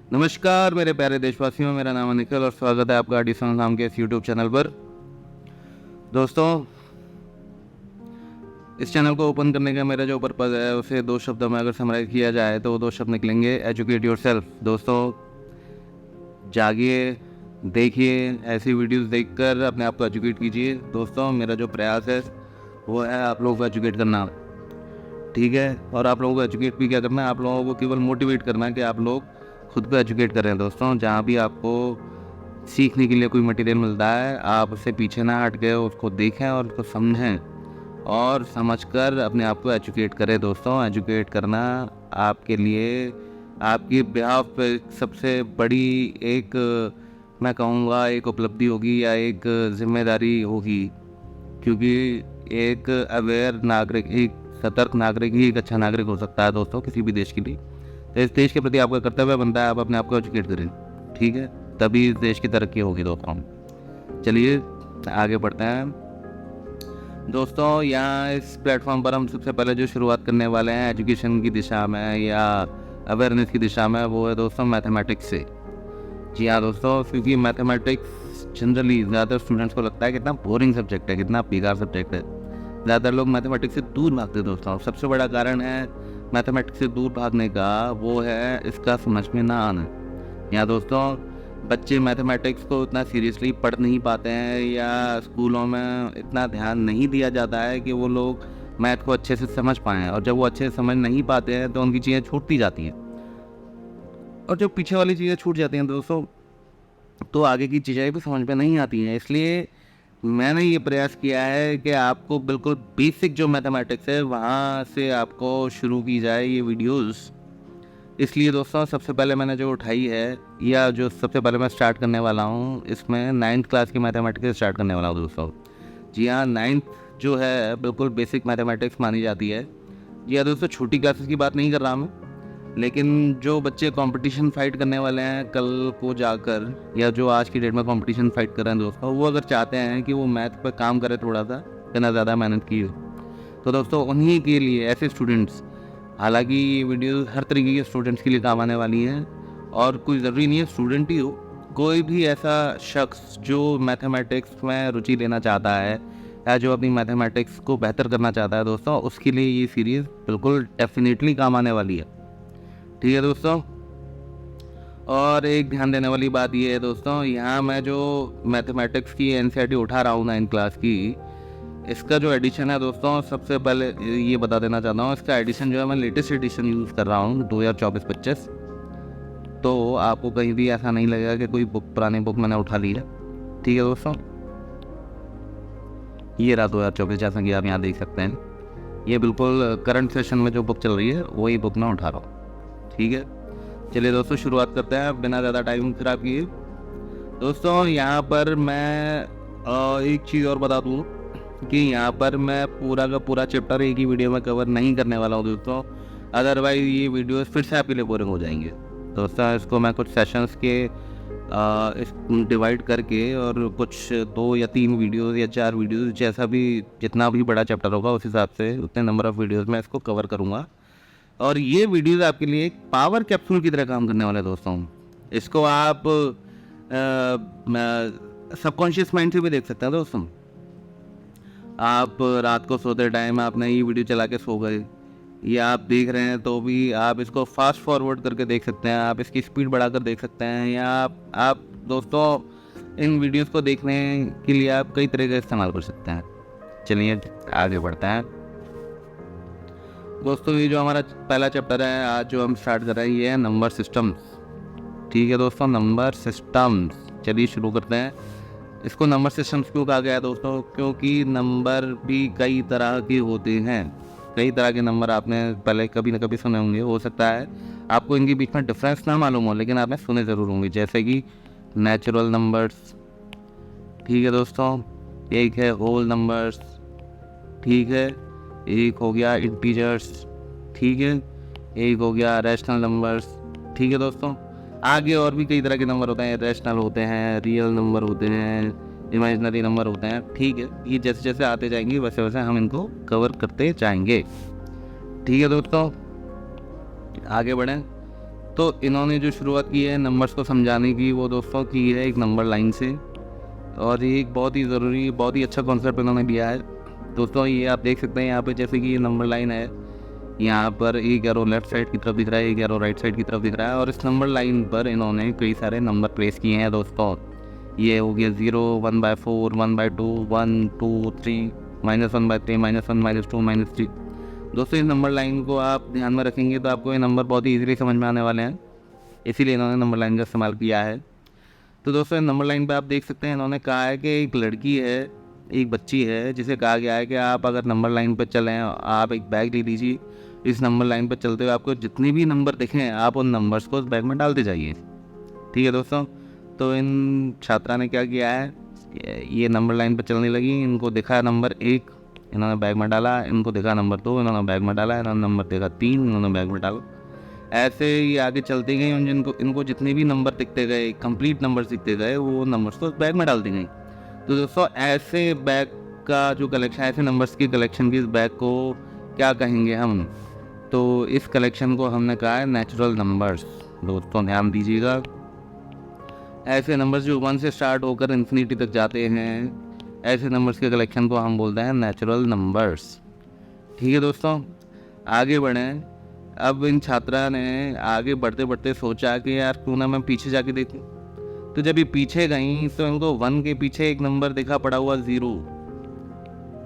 नमस्कार मेरे प्यारे देशवासियों, मेरा नाम है निखिल और स्वागत है आपका एडिशन नाम के इस यूट्यूब चैनल पर। दोस्तों, इस चैनल को ओपन करने का मेरा जो पर्पज़ है उसे दो शब्दों में अगर समराइज किया जाए तो वो दो शब्द निकलेंगे, एजुकेट योरसेल्फ। दोस्तों, जागिए, देखिए, ऐसी वीडियोस देखकर अपने आप को एजुकेट कीजिए। दोस्तों, मेरा जो प्रयास है वो है आप लोगों को एजुकेट करना, ठीक है। और आप लोगों को एजुकेट भी क्या करना है, आप लोगों को केवल मोटिवेट करना है कि आप लोग खुद को एजुकेट करें। दोस्तों, जहाँ भी आपको सीखने के लिए कोई मटेरियल मिलता है, आप उससे पीछे ना हट के उसको देखें और उसको समझें और समझकर अपने आप को एजुकेट करें। दोस्तों, एजुकेट करना आपके लिए, आपकी बिहाफ पे सबसे बड़ी एक, मैं कहूँगा, एक उपलब्धि होगी या एक जिम्मेदारी होगी, क्योंकि एक अवेयर नागरिक, एक सतर्क नागरिक ही एक अच्छा नागरिक हो सकता है। दोस्तों, किसी भी देश के लिए तो इस देश के प्रति आपका कर्तव्य बनता है आप अपने आप को एजुकेट करें, ठीक है, तभी इस देश की तरक्की होगी। दोस्तों, चलिए आगे बढ़ते हैं। दोस्तों, यहाँ इस प्लेटफॉर्म पर हम सबसे पहले जो शुरुआत करने वाले हैं एजुकेशन की दिशा में या अवेयरनेस की दिशा में, वो है दोस्तों मैथमेटिक्स से। जी हाँ दोस्तों, क्योंकि मैथमेटिक्स जनरली ज़्यादातर स्टूडेंट्स को लगता है कितना बोरिंग सब्जेक्ट है, कितना बेकार सब्जेक्ट है। ज़्यादातर लोग मैथमेटिक्स से दूर भागते हैं। दोस्तों, सबसे बड़ा कारण है मैथमेटिक्स से दूर भागने का, वो है इसका समझ में ना आना। या दोस्तों, बच्चे मैथमेटिक्स को इतना सीरियसली पढ़ नहीं पाते हैं या स्कूलों में इतना ध्यान नहीं दिया जाता है कि वो लोग मैथ को अच्छे से समझ पाएँ, और जब वो अच्छे से समझ नहीं पाते हैं तो उनकी चीज़ें छूटती जाती हैं, और जब पीछे वाली चीज़ें छूट जाती हैं दोस्तों, तो आगे की चीज़ें भी समझ में नहीं आती हैं। इसलिए मैंने ये प्रयास किया है कि आपको बिल्कुल बेसिक जो मैथमेटिक्स है वहाँ से आपको शुरू की जाए ये वीडियोस। इसलिए दोस्तों, सबसे पहले मैंने जो उठाई है, या जो सबसे पहले मैं स्टार्ट करने वाला हूँ, इसमें 9th क्लास की मैथमेटिक्स स्टार्ट करने वाला हूँ दोस्तों। जी हाँ, 9th जो है बिल्कुल बेसिक मैथमेटिक्स मानी जाती है। जी हाँ दोस्तों, छोटी क्लासेस की बात नहीं कर रहा मैं, लेकिन जो बच्चे कंपटीशन फाइट करने वाले हैं कल को जाकर, या जो आज की डेट में कंपटीशन फाइट कर रहे हैं दोस्तों, वो अगर चाहते हैं कि वो मैथ पर काम करे थोड़ा सा, इतना ज़्यादा मेहनत की हो, तो दोस्तों उन्हीं के लिए, ऐसे स्टूडेंट्स, हालांकि ये वीडियो हर तरीके के स्टूडेंट्स के लिए काम आने वाली हैं, और कोई ज़रूरी नहीं है स्टूडेंट ही हो, कोई भी ऐसा शख्स जो मैथमेटिक्स में रुचि लेना चाहता है या जो अपनी मैथमेटिक्स को बेहतर करना चाहता है दोस्तों, उसके लिए ये सीरीज़ बिल्कुल डेफिनेटली काम आने वाली है, ठीक है दोस्तों। और एक ध्यान देने वाली बात ये है दोस्तों, यहाँ मैं जो मैथमेटिक्स की एनसीईआरटी उठा रहा हूँ 9th क्लास की, इसका जो एडिशन है दोस्तों, सबसे पहले ये बता देना चाहता हूँ, इसका एडिशन जो है मैं लेटेस्ट एडिशन यूज़ कर रहा हूँ 2024-25। तो आपको कहीं भी ऐसा नहीं लगेगा कि कोई बुक, पुरानी बुक मैंने उठा ली है, ठीक है दोस्तों। ये रहा 2024, जैसा कि आप यहाँ देख सकते हैं, ये बिल्कुल करंट सेशन में जो बुक चल रही है वही बुक मैं उठा रहा हूँ, ठीक है। चलिए दोस्तों, शुरुआत करते हैं बिना ज़्यादा टाइम खराब किए। दोस्तों, यहाँ पर मैं एक चीज़ और बता दूँ कि यहाँ पर मैं पूरा का पूरा चैप्टर एक ही वीडियो में कवर नहीं करने वाला हूँ दोस्तों, अदरवाइज़ ये वीडियोस फिर से आपके लिए बोरिंग हो जाएंगे। दोस्तों, इसको मैं कुछ सेशंस के इस डिवाइड करके, और कुछ 2 या 3 वीडियोस या 4 वीडियोस, जैसा भी, जितना भी बड़ा चैप्टर होगा उस हिसाब से उतने नंबर ऑफ़ वीडियोस में इसको कवर करूँगा। और ये वीडियोस आपके लिए एक पावर कैप्सूल की तरह काम करने वाले दोस्तों। इसको आप सबकॉन्शियस माइंड से भी देख सकते हैं दोस्तों। आप रात को सोते टाइम आपने ये वीडियो चला के सो गए, या आप देख रहे हैं तो भी आप इसको फास्ट फॉरवर्ड करके देख सकते हैं, आप इसकी स्पीड बढ़ाकर देख सकते हैं, या आप दोस्तों इन वीडियोस को देखने के लिए आप कई तरह का इस्तेमाल कर सकते हैं। चलिए आगे बढ़ते हैं दोस्तों। ये जो हमारा पहला चैप्टर है आज जो हम स्टार्ट कर रहे हैं, ये है नंबर सिस्टम्स, ठीक है दोस्तों, नंबर सिस्टम्स। चलिए शुरू करते हैं। इसको नंबर सिस्टम्स क्यों कहा गया है दोस्तों? क्योंकि नंबर भी कई तरह के होते हैं, कई तरह के नंबर आपने पहले कभी ना कभी सुने होंगे। हो सकता है आपको इनके बीच में डिफरेंस ना मालूम हो, लेकिन आपने सुने ज़रूर होंगे, जैसे कि नेचुरल नंबर्स, ठीक है दोस्तों, एक है होल नंबर्स, ठीक है, एक हो गया इंटीजर्स, ठीक है, एक हो गया रैशनल नंबर्स, ठीक है दोस्तों। आगे और भी कई तरह के नंबर होते हैं, रैशनल होते हैं, रियल नंबर होते हैं, इमेजिनरी नंबर होते हैं, ठीक है। ये जैसे जैसे आते जाएंगे वैसे वैसे हम इनको कवर करते जाएंगे, ठीक है दोस्तों। आगे बढ़ें तो इन्होंने जो शुरुआत की है नंबर्स को समझाने की, वो दोस्तों की है एक नंबर लाइन से, और ये एक बहुत ही ज़रूरी, बहुत ही अच्छा कॉन्सेप्ट इन्होंने दिया है दोस्तों। ये आप देख सकते हैं यहाँ पे, जैसे कि ये नंबर लाइन है, यहाँ पर एक एरो लेफ्ट साइड की तरफ दिख रहा है, एक एरो राइट साइड की तरफ दिख रहा है, और इस नंबर लाइन पर इन्होंने कई सारे नंबर प्लेस किए हैं दोस्तों। ये हो गया 0, 1/4, 1/2, 1, 2, 3, -1/3, -1, -2, -3। दोस्तों इस नंबर लाइन को आप ध्यान में रखेंगे तो आपको ये नंबर बहुत ही ईजिली समझ में आने वाले हैं, इसीलिए इन्होंने नंबर लाइन का इस्तेमाल किया है। तो दोस्तों नंबर लाइन पे आप देख सकते हैं इन्होंने कहा है कि एक लड़की है, एक बच्ची है, जिसे कहा गया है कि आप अगर नंबर लाइन पर चलें, आप एक बैग ले लीजिए, इस नंबर लाइन पर चलते हुए आपको जितने भी नंबर दिखें आप उन नंबर्स को उस बैग में डालते जाइए। ठीक है दोस्तों। तो इन छात्रा ने क्या किया है, ये नंबर लाइन पर चलने लगी, इनको दिखा नंबर 1, इन्होंने बैग में डाला, इनको देखा नंबर 2, इन्होंने बैग में डाला, इन्होंने नंबर देखा 3, इन्होंने बैग में डाला। ऐसे ही आगे चलती गई, और जिनको इनको जितने भी नंबर दिखते गए, कंप्लीट नंबर दिखते गए, वो नंबर्स को बैग में डालती गई। तो दोस्तों ऐसे बैग का जो कलेक्शन, ऐसे नंबर्स की कलेक्शन की इस बैग को क्या कहेंगे हम, तो इस कलेक्शन को हमने कहा है नेचुरल नंबर्स। दोस्तों ध्यान दीजिएगा, ऐसे नंबर्स जो 1 से स्टार्ट होकर इन्फिनिटी तक जाते हैं, ऐसे नंबर्स के कलेक्शन को हम बोलते हैं नेचुरल नंबर्स। ठीक है दोस्तों, आगे बढ़ें। अब इन छात्रा ने आगे बढ़ते बढ़ते सोचा कि यार क्यों ना मैं पीछे जाके देखूं। तो जब ये पीछे गई तो इनको 1 के पीछे एक नंबर दिखा पड़ा हुआ 0।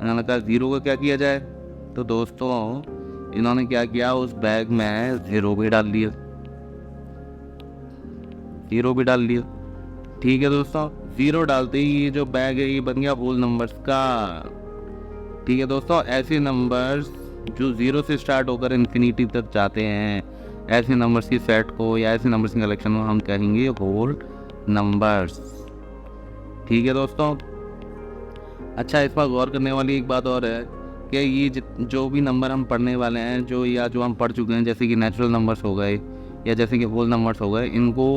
इन्होंने कहा 0 को क्या किया जाए, तो दोस्तों इन्होंने क्या किया, उस बैग में 0 भी डाल दिया, 0 भी डाल लिया। ठीक है दोस्तों, 0 डालते ही ये जो बैग है ये बन गया होल नंबर्स का। ठीक है दोस्तों, ऐसे नंबर्स जो 0 से स्टार्ट होकर इन्फिनिटी तक जाते हैं, ऐसे नंबर्स की सेट को या ऐसे नंबर्स की कलेक्शन को हम कहेंगे होल नंबर्स। ठीक है दोस्तों। अच्छा, इस पर गौर करने वाली एक बात और है कि ये जो भी नंबर हम पढ़ने वाले हैं, जो हम पढ़ चुके हैं, जैसे कि नेचुरल नंबर्स हो गए या जैसे कि होल नंबर्स हो गए, इनको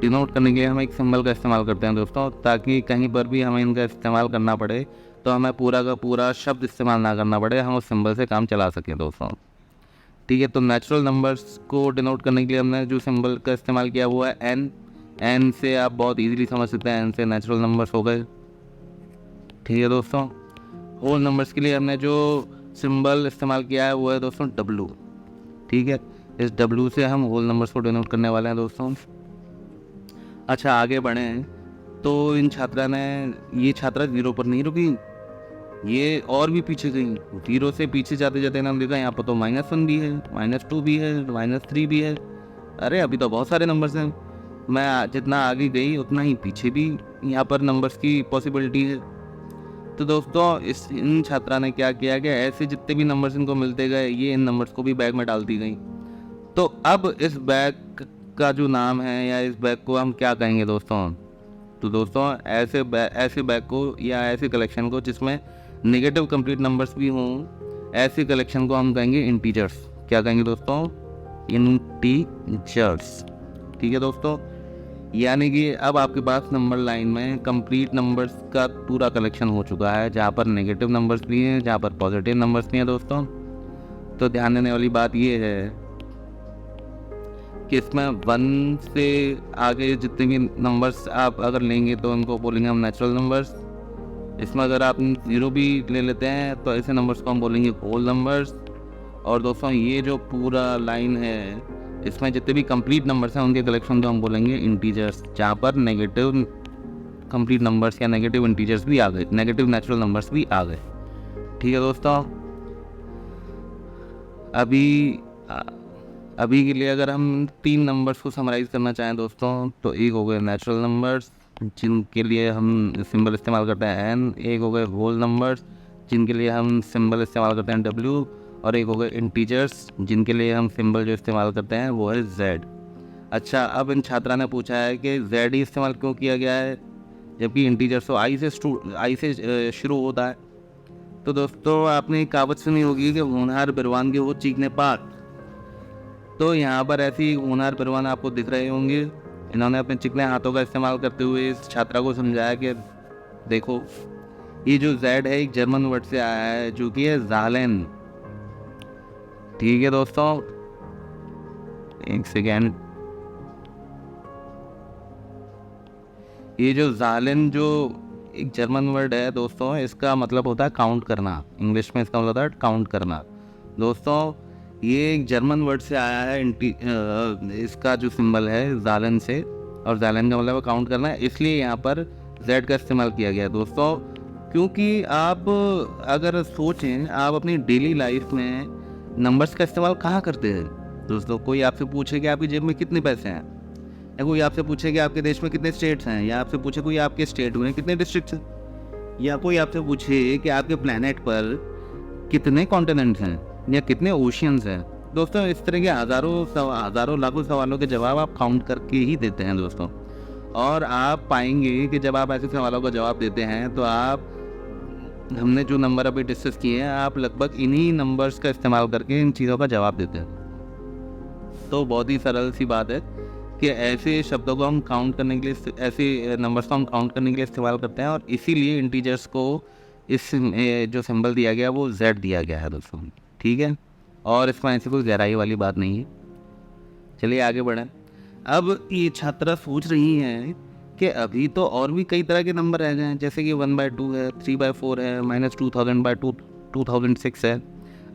डिनोट करने के लिए हम एक सिंबल का इस्तेमाल करते हैं दोस्तों, ताकि कहीं पर भी हमें इनका इस्तेमाल करना पड़े तो हमें पूरा का पूरा शब्द इस्तेमाल ना करना पड़े, हम उस सिंबल से काम चला सकें दोस्तों। ठीक है, तो नेचुरल नंबर्स को डिनोट करने के लिए हमने जो सिंबल का इस्तेमाल किया वो है एन। एन से आप बहुत इजीली समझ सकते हैं, एन से नेचुरल नंबर्स हो गए। ठीक है दोस्तों, होल नंबर्स के लिए हमने जो सिंबल इस्तेमाल किया है वो है दोस्तों डब्लू। ठीक है, इस डब्लू से हम होल नंबर्स को डिनोट करने वाले हैं दोस्तों। अच्छा, आगे बढ़ें तो इन छात्रा ने, ये छात्रा 0 पर नहीं रुकी, ये और भी पीछे गई। 0 से पीछे जाते जाते ना देखा यहाँ पर तो -1 भी है, -2 भी है, -3 भी है। अरे अभी तो बहुत सारे नंबर्स हैं, मैं जितना आगे गई उतना ही पीछे भी यहाँ पर नंबर्स की पॉसिबिलिटी है। तो दोस्तों इन छात्रा ने क्या किया कि ऐसे जितने भी नंबर्स इनको मिलते गए, ये इन नंबर्स को भी बैग में डालती गई। तो अब इस बैग का जो नाम है या इस बैग को हम क्या कहेंगे दोस्तों, तो दोस्तों ऐसे बैग को या ऐसे कलेक्शन को जिसमें नेगेटिव कंप्लीट नंबर्स भी हों, ऐसे कलेक्शन को हम कहेंगे इंटीजर्स। क्या कहेंगे दोस्तों, इंटीजर्स। ठीक है दोस्तों, यानी कि अब आपके पास नंबर लाइन में कंप्लीट नंबर्स का पूरा कलेक्शन हो चुका है, जहाँ पर नेगेटिव नंबर्स भी हैं, जहाँ पर पॉजिटिव नंबर्स भी हैं दोस्तों। तो ध्यान देने वाली बात ये है कि इसमें 1 से आगे जितने भी नंबर्स आप अगर लेंगे तो उनको बोलेंगे हम नेचुरल नंबर्स। इसमें अगर आप 0 भी ले लेते हैं तो ऐसे नंबर्स को हम बोलेंगे होल नंबर्स। और दोस्तों ये जो पूरा लाइन है, इसमें जितने भी कंप्लीट नंबर्स हैं उनके कलेक्शन को हम बोलेंगे इंटीजर्स, जहाँ पर नेगेटिव कंप्लीट नंबर्स या नेगेटिव इंटीजर्स भी आ गए, नेगेटिव नेचुरल नंबर्स भी आ गए। ठीक है दोस्तों, अभी के लिए अगर हम 3 नंबर्स को समराइज़ करना चाहें दोस्तों, तो एक हो गए नेचुरल नंबर्स जिनके लिए हम सिंबल इस्तेमाल करते हैं एन, एक हो गए होल नंबर्स जिनके लिए हम सिंबल इस्तेमाल करते हैं डब्ल्यू, और एक हो गए इंटीजर्स जिनके लिए हम सिंबल जो इस्तेमाल करते हैं वो है जेड। अच्छा, अब इन छात्रा ने पूछा है कि जेड ही इस्तेमाल क्यों किया गया है जबकि इंटीजर्स तो आई से शुरू होता है। तो दोस्तों आपने एक कहावत सुनी होगी कि होनहार बिरवान के वो चीखने पात। तो यहाँ पर ऐसी होनहार बिरवान आपको दिख रहे होंगे, इन्होंने अपने चिकने हाथों का इस्तेमाल करते हुए इस छात्रा को समझाया कि देखो ये जो जेड है एक जर्मन वर्ड से आया है जो कि है ज़ालेन। ठीक है दोस्तों, एक सेकेंड, ये जो ज़ालेन जो एक जर्मन वर्ड है दोस्तों, इसका मतलब होता है काउंट करना। इंग्लिश में इसका मतलब होता है काउंट करना। दोस्तों ये एक जर्मन वर्ड से आया है, इसका जो सिंबल है ज़ालेन से, और ज़ालेन का मतलब काउंट करना है, इसलिए यहाँ पर Z का इस्तेमाल किया गया है दोस्तों। क्योंकि आप अगर सोचें, आप अपनी डेली लाइफ में नंबर्स का इस्तेमाल कहाँ करते हैं दोस्तों? कोई आपसे पूछे कि आपकी जेब में कितने पैसे हैं, या कोई आपसे पूछे कि आपके देश में कितने स्टेट्स हैं, या आपसे पूछे कोई आपके स्टेट में कितने डिस्ट्रिक्ट्स हैं, या कोई आपसे पूछे कि आपके प्लैनेट पर कितने कॉन्टिनेंट्स हैं या कितने ओशियंस हैं। दोस्तों इस तरह के हज़ारों लाखों सवालों के जवाब आप काउंट करके ही देते हैं दोस्तों। और आप पाएंगे कि जब आप ऐसे सवालों का जवाब देते हैं तो हमने जो नंबर अभी डिस्कस किए हैं, आप लगभग इन्हीं नंबर्स का इस्तेमाल करके इन चीज़ों का जवाब देते हैं। तो बहुत ही सरल सी बात है कि ऐसे शब्दों को हम काउंट करने के लिए, ऐसे नंबर्स को हम काउंट करने के लिए इस्तेमाल करते हैं, और इसीलिए इंटीजर्स को इस जो सिंबल दिया गया वो Z दिया गया है दोस्तों। ठीक है, और इसमें ऐसी कोई गहराई वाली बात नहीं है। चलिए आगे बढ़ें। अब ये छात्रा सोच रही हैं कि अभी तो और भी कई तरह के नंबर रह गए हैं, जैसे कि 1/2 है, 3/4 है, -2000/2 2006 है।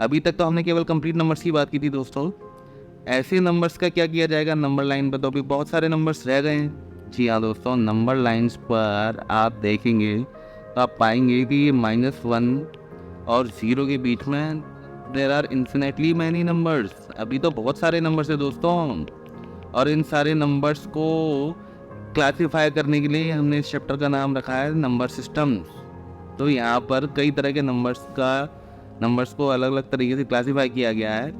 अभी तक तो हमने केवल कंप्लीट नंबर्स की बात की थी दोस्तों। ऐसे नंबर्स का क्या किया जाएगा? नंबर लाइन पर तो अभी बहुत सारे नंबर्स रह गए हैं। जी हाँ दोस्तों, नंबर लाइंस पर आप देखेंगे तो आप पाएंगे कि ये -1 और 0 के बीच में there are infinitely many numbers. अभी तो बहुत सारे नंबर्स है दोस्तों, और इन सारे नंबर्स को क्लासीफाई करने के लिए हमने इस चैप्टर का नाम रखा है नंबर सिस्टम्स। तो यहाँ पर कई तरह के नंबर्स को अलग अलग तरीके से क्लासीफाई किया गया है,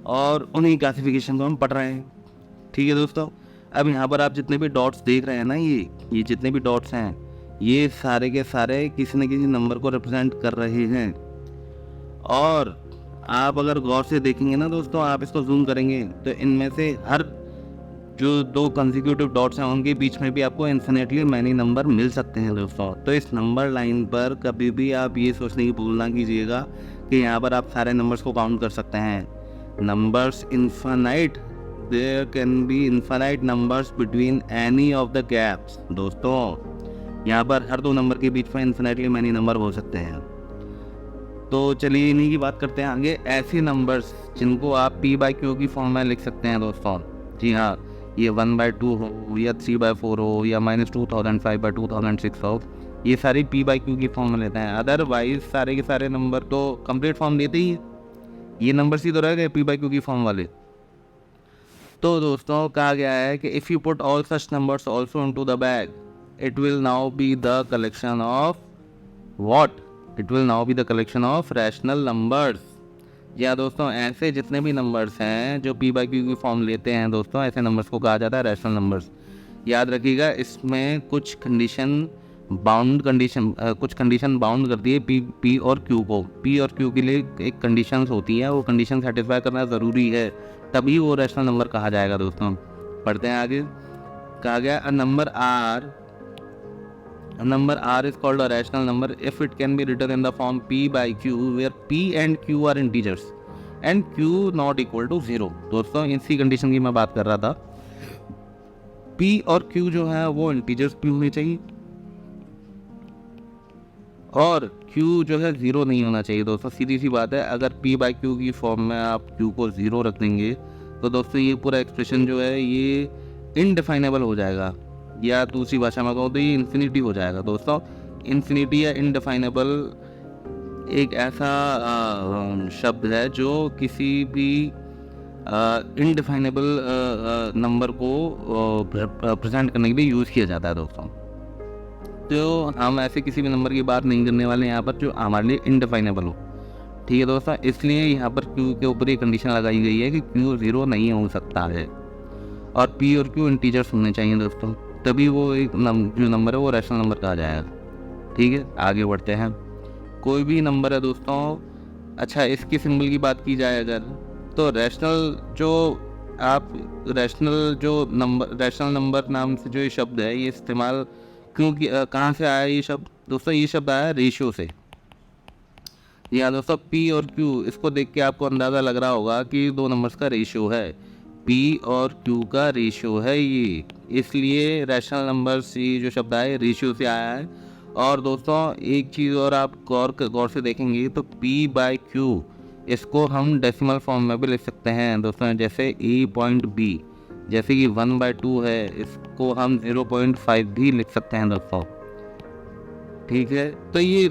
और उन्हीं क्लासिफिकेशन को हम पढ़ रहे हैं। ठीक है दोस्तों, अब यहाँ पर आप जितने भी डॉट्स देख रहे हैं ना, ये जितने भी डॉट्स हैं, ये सारे के सारे किसी न किसी नंबर को रिप्रेजेंट कर रहे हैं। और आप अगर गौर से देखेंगे ना दोस्तों, आप इसको जूम करेंगे तो इनमें से हर जो 2 कंसेक्यूटिव डॉट्स हैं उनके बीच में भी आपको इन्फिनेटली मैनी नंबर मिल सकते हैं दोस्तों। तो इस नंबर लाइन पर कभी भी आप ये सोचने की भूल ना कीजिएगा कि यहाँ पर आप सारे नंबर्स को काउंट कर सकते हैं। Numbers infinite, there can be infinite numbers between any of the gaps. दोस्तों यहाँ पर हर 2 नंबर के बीच में इन्फिनेटली मैनी नंबर हो सकते हैं। तो चलिए इन्हीं की बात करते हैं आगे। ऐसे नंबर्स जिनको आप P/Q की फॉर्म में लिख सकते हैं दोस्तों। जी हाँ, ये 1/2 हो, या 3/4 हो, या -2005/2006 हो, ये सारे P/Q की फॉर्म में लेते हैं। अदरवाइज सारे के सारे नंबर तो कंप्लीट फॉर्म देते ही हैं। ये नंबर्स ही तो रह गए P/Q की फॉर्म वाले। तो दोस्तों कहा गया है कि if you put all such numbers also into the bag, it will now be the collection of what? It will now be the collection of rational numbers. या दोस्तों ऐसे जितने भी नंबर्स हैं जो P/Q की फॉर्म लेते हैं दोस्तों, ऐसे नंबर्स को कहा जाता है रैशनल नंबर्स। याद रखिएगा, इसमें कुछ कंडीशन बाउंड करती है P और Q को। P और Q के लिए एक कंडीशंस होती है, वो कंडीशन सेटिस्फाई करना ज़रूरी है, तभी वो रैशनल नंबर कहा जाएगा दोस्तों। पढ़ते हैं आगे। कहा गया A number R is called a rational number if it can be written in the form P/Q where P and Q are integers and Q not equal to 0। दोस्तों इसी कंडीशन की मैं बात कर रहा था। P और Q जो है वो इंटीजर्स भी होने चाहिए, और Q जो है 0 नहीं होना चाहिए दोस्तों। सीधी सी बात है, अगर P/Q की फॉर्म में आप Q को 0 रख देंगे तो दोस्तों ये पूरा एक्सप्रेशन जो है ये इनडिफाइनेबल हो जाएगा, या दूसरी भाषा में कहूँ तो ये इन्फिनिटी हो जाएगा दोस्तों। इन्फिनिटी या इनडिफाइनेबल एक ऐसा शब्द है जो किसी भी इनडिफाइनेबल नंबर को प्रेजेंट करने के लिए यूज़ किया जाता है दोस्तों। तो हम ऐसे किसी भी नंबर की बात नहीं करने वाले यहाँ पर जो हमारे लिए इनडिफाइनेबल हो। ठीक है दोस्तों, इसलिए यहाँ पर Q के ऊपर एक कंडीशन लगाई गई है कि Q 0 नहीं हो सकता है, और P और Q इंटीजर्स होने चाहिए दोस्तों, तभी वो एक जो नंबर है वो रैशनल नंबर कहा जाएगा। ठीक है, आगे बढ़ते हैं। कोई भी नंबर है दोस्तों, अच्छा इसकी सिंबल की बात की जाए अगर, तो रैशनल नंबर नाम से जो ये शब्द है ये इस्तेमाल क्योंकि कहाँ से आया ये शब्द दोस्तों? ये शब्द आया रेशियो से। या दोस्तों P और Q, इसको देख के आपको अंदाज़ा लग रहा होगा कि 2 नंबर्स का रेशियो है। पी और क्यू का रेशियो है ये, इसलिए रैशनल नंबर्स ये जो शब्द आया रेशियो से आया है। और दोस्तों एक चीज़ और आप गौर से देखेंगे तो पी बाई क्यू इसको हम डेसिमल फॉर्म में भी लिख सकते हैं दोस्तों, जैसे ए पॉइंट बी, जैसे कि 1/2 है, इसको हम 0.5 भी लिख सकते हैं दोस्तों। ठीक है, तो ये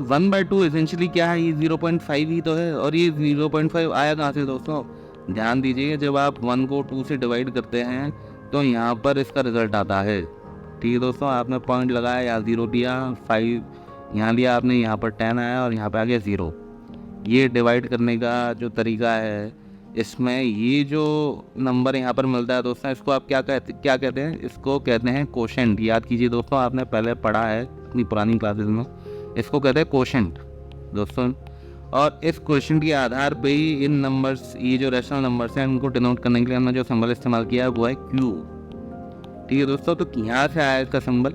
1/2 एसेंशियली क्या है, ये 0.5 ही तो है। और ये 0.5 आया कहाँ से दोस्तों, ध्यान दीजिए, जब आप 1 को 2 से डिवाइड करते हैं तो यहाँ पर इसका रिजल्ट आता है। ठीक है दोस्तों, आपने पॉइंट लगाया, यहाँ 0 दिया, 5 यहाँ दिया आपने, यहाँ पर 10 आया और यहाँ पे आ गया 0। ये डिवाइड करने का जो तरीका है, इसमें ये जो नंबर यहाँ पर मिलता है दोस्तों, इसको आप क्या कहते हैं, इसको कहते हैं कोशेंट। याद कीजिए दोस्तों, आपने पहले पढ़ा है अपनी पुरानी क्लासेस में, इसको कहते हैं कोशेंट दोस्तों। और इस क्वेश्चन के आधार पे ही इन नंबर्स, ये जो रैशनल नंबर्स हैं, उनको डिनोट करने के लिए हमने जो सिंबल इस्तेमाल किया है वो है क्यू। ठीक है दोस्तों, तो यहाँ से आया इसका सिंबल,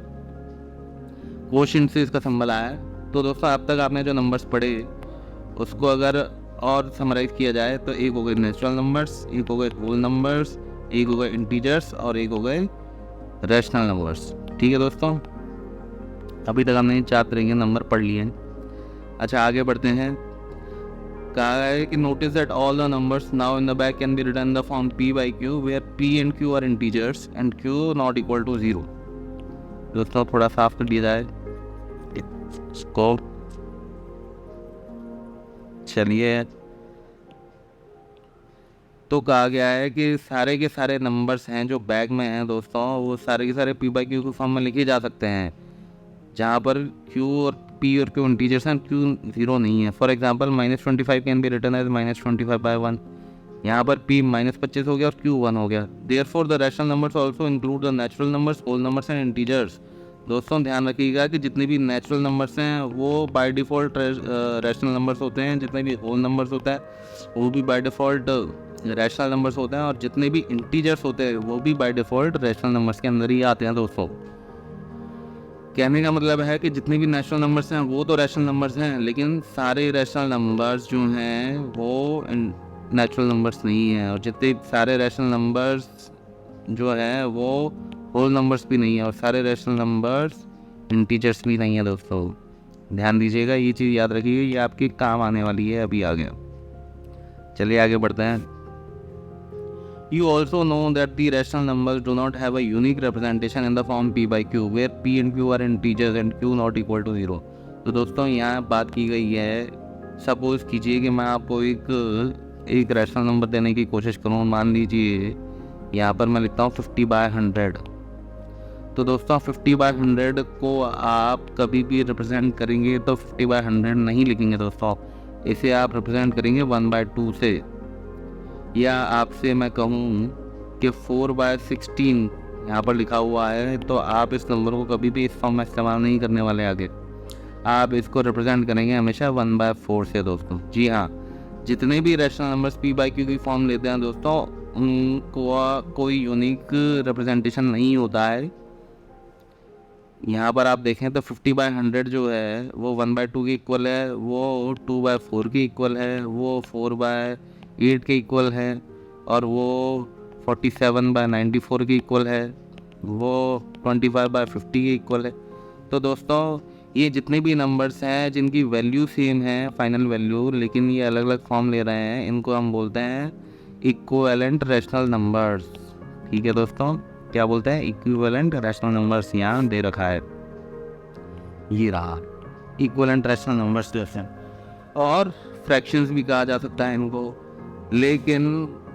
क्वोशिएंट से इसका सिंबल आया है। तो दोस्तों अब तक आपने जो नंबर्स पढ़े उसको अगर और समराइज किया जाए तो एक हो गए नेचुरल नंबर्स, एक हो गए होल नंबर्स, एक हो गए इंटीजर्स और एक हो गए रैशनल नंबर्स। ठीक है दोस्तों, अभी तक हमने 4 तरह के नंबर पढ़ लिए हैं। अच्छा आगे बढ़ते हैं। कहा है कि notice that all the numbers now in the back can be written the form p by q where p and q are integers and q not equal to 0। दोस्तों थोड़ा साफ कर दिया जाए इसको। चलिए, तो कहा गया है कि सारे के सारे नंबर्स हैं जो बैग में हैं दोस्तों, वो सारे के सारे p by q के फॉर्म में लिखे जा सकते हैं, जहाँ पर q और p और q इंटीजर्स हैं, q 0 नहीं है। For example -25 can be written as -25/1। यहाँ पर p -25 हो गया और q 1 हो गया। Therefore the rational numbers also include the natural numbers, whole numbers and integers. दोस्तों ध्यान रखिएगा कि जितने भी नेचुरल नंबर्स हैं वो बाय डिफ़ॉल्ट रैशनल नंबर्स होते हैं, जितने भी होल नंबर्स होता है वो भी बाय डिफ़ॉल्ट रैशनल नंबर्स होते हैं, और जितने भी इंटीजर्स होते हैं वो भी बाय डिफ़ॉल्ट रैशनल नंबर्स के अंदर ही आते हैं दोस्तों। कहने का मतलब है कि जितने भी नेचुरल नंबर्स हैं वो तो रैशनल नंबर्स हैं, लेकिन सारे रैशनल नंबर्स जो हैं वो नेचुरल नंबर्स नहीं हैं, और जितने सारे रैशनल नंबर्स जो हैं वो होल नंबर्स भी नहीं है, और सारे रैशनल नंबर्स इंटीजर्स भी नहीं है दोस्तों। ध्यान दीजिएगा, ये चीज़ याद रखिए, ये आपके काम आने वाली है अभी आगे। चलिए आगे बढ़ते हैं। You also know that the rational numbers do not have a unique representation in the form p by q where p and q are integers and q not equal to 0। तो दोस्तों यहाँ बात की गई है, सपोज कीजिए कि मैं आपको एक रैशनल नंबर देने की कोशिश करूँ। मान लीजिए यहाँ पर मैं लिखता हूँ 50/100। तो दोस्तों 50/100 को आप कभी भी रिप्रेजेंट करेंगे तो 50/100 नहीं लिखेंगे दोस्तों, इसे आप रिप्रेजेंट करेंगे 1/2 से। या आपसे मैं कहूँ कि 4/16 यहाँ पर लिखा हुआ है, तो आप इस नंबर को कभी भी इस फॉर्म में इस्तेमाल नहीं करने वाले आगे, आप इसको रिप्रेजेंट करेंगे हमेशा 1/4 से दोस्तों। जी हाँ, जितने भी rational numbers p by q की फॉर्म लेते हैं दोस्तों, उनको कोई यूनिक रिप्रेजेंटेशन नहीं होता है। यहाँ पर आप देखें तो 50/100 जो है वो 1/2 के इक्वल है, वो 2/4 के इक्वल है, वो 4/8 के इक्वल है, और वो 47/94 के इक्वल है, वो 25/50 के इक्वल है। तो दोस्तों ये जितने भी नंबर्स हैं जिनकी वैल्यू सेम है, फाइनल वैल्यू, लेकिन ये अलग अलग फॉर्म ले रहे हैं, इनको हम बोलते हैं इक्विवेलेंट रैशनल नंबर्स। ठीक है दोस्तों, क्या बोलते हैं, इक्विवेलेंट रैशनल नंबर्स। यहाँ दे रखा है, ये रहा इक्विवेलेंट रैशनल नंबर्स जैसे, और फ्रैक्शंस भी कहा जा सकता है इनको। लेकिन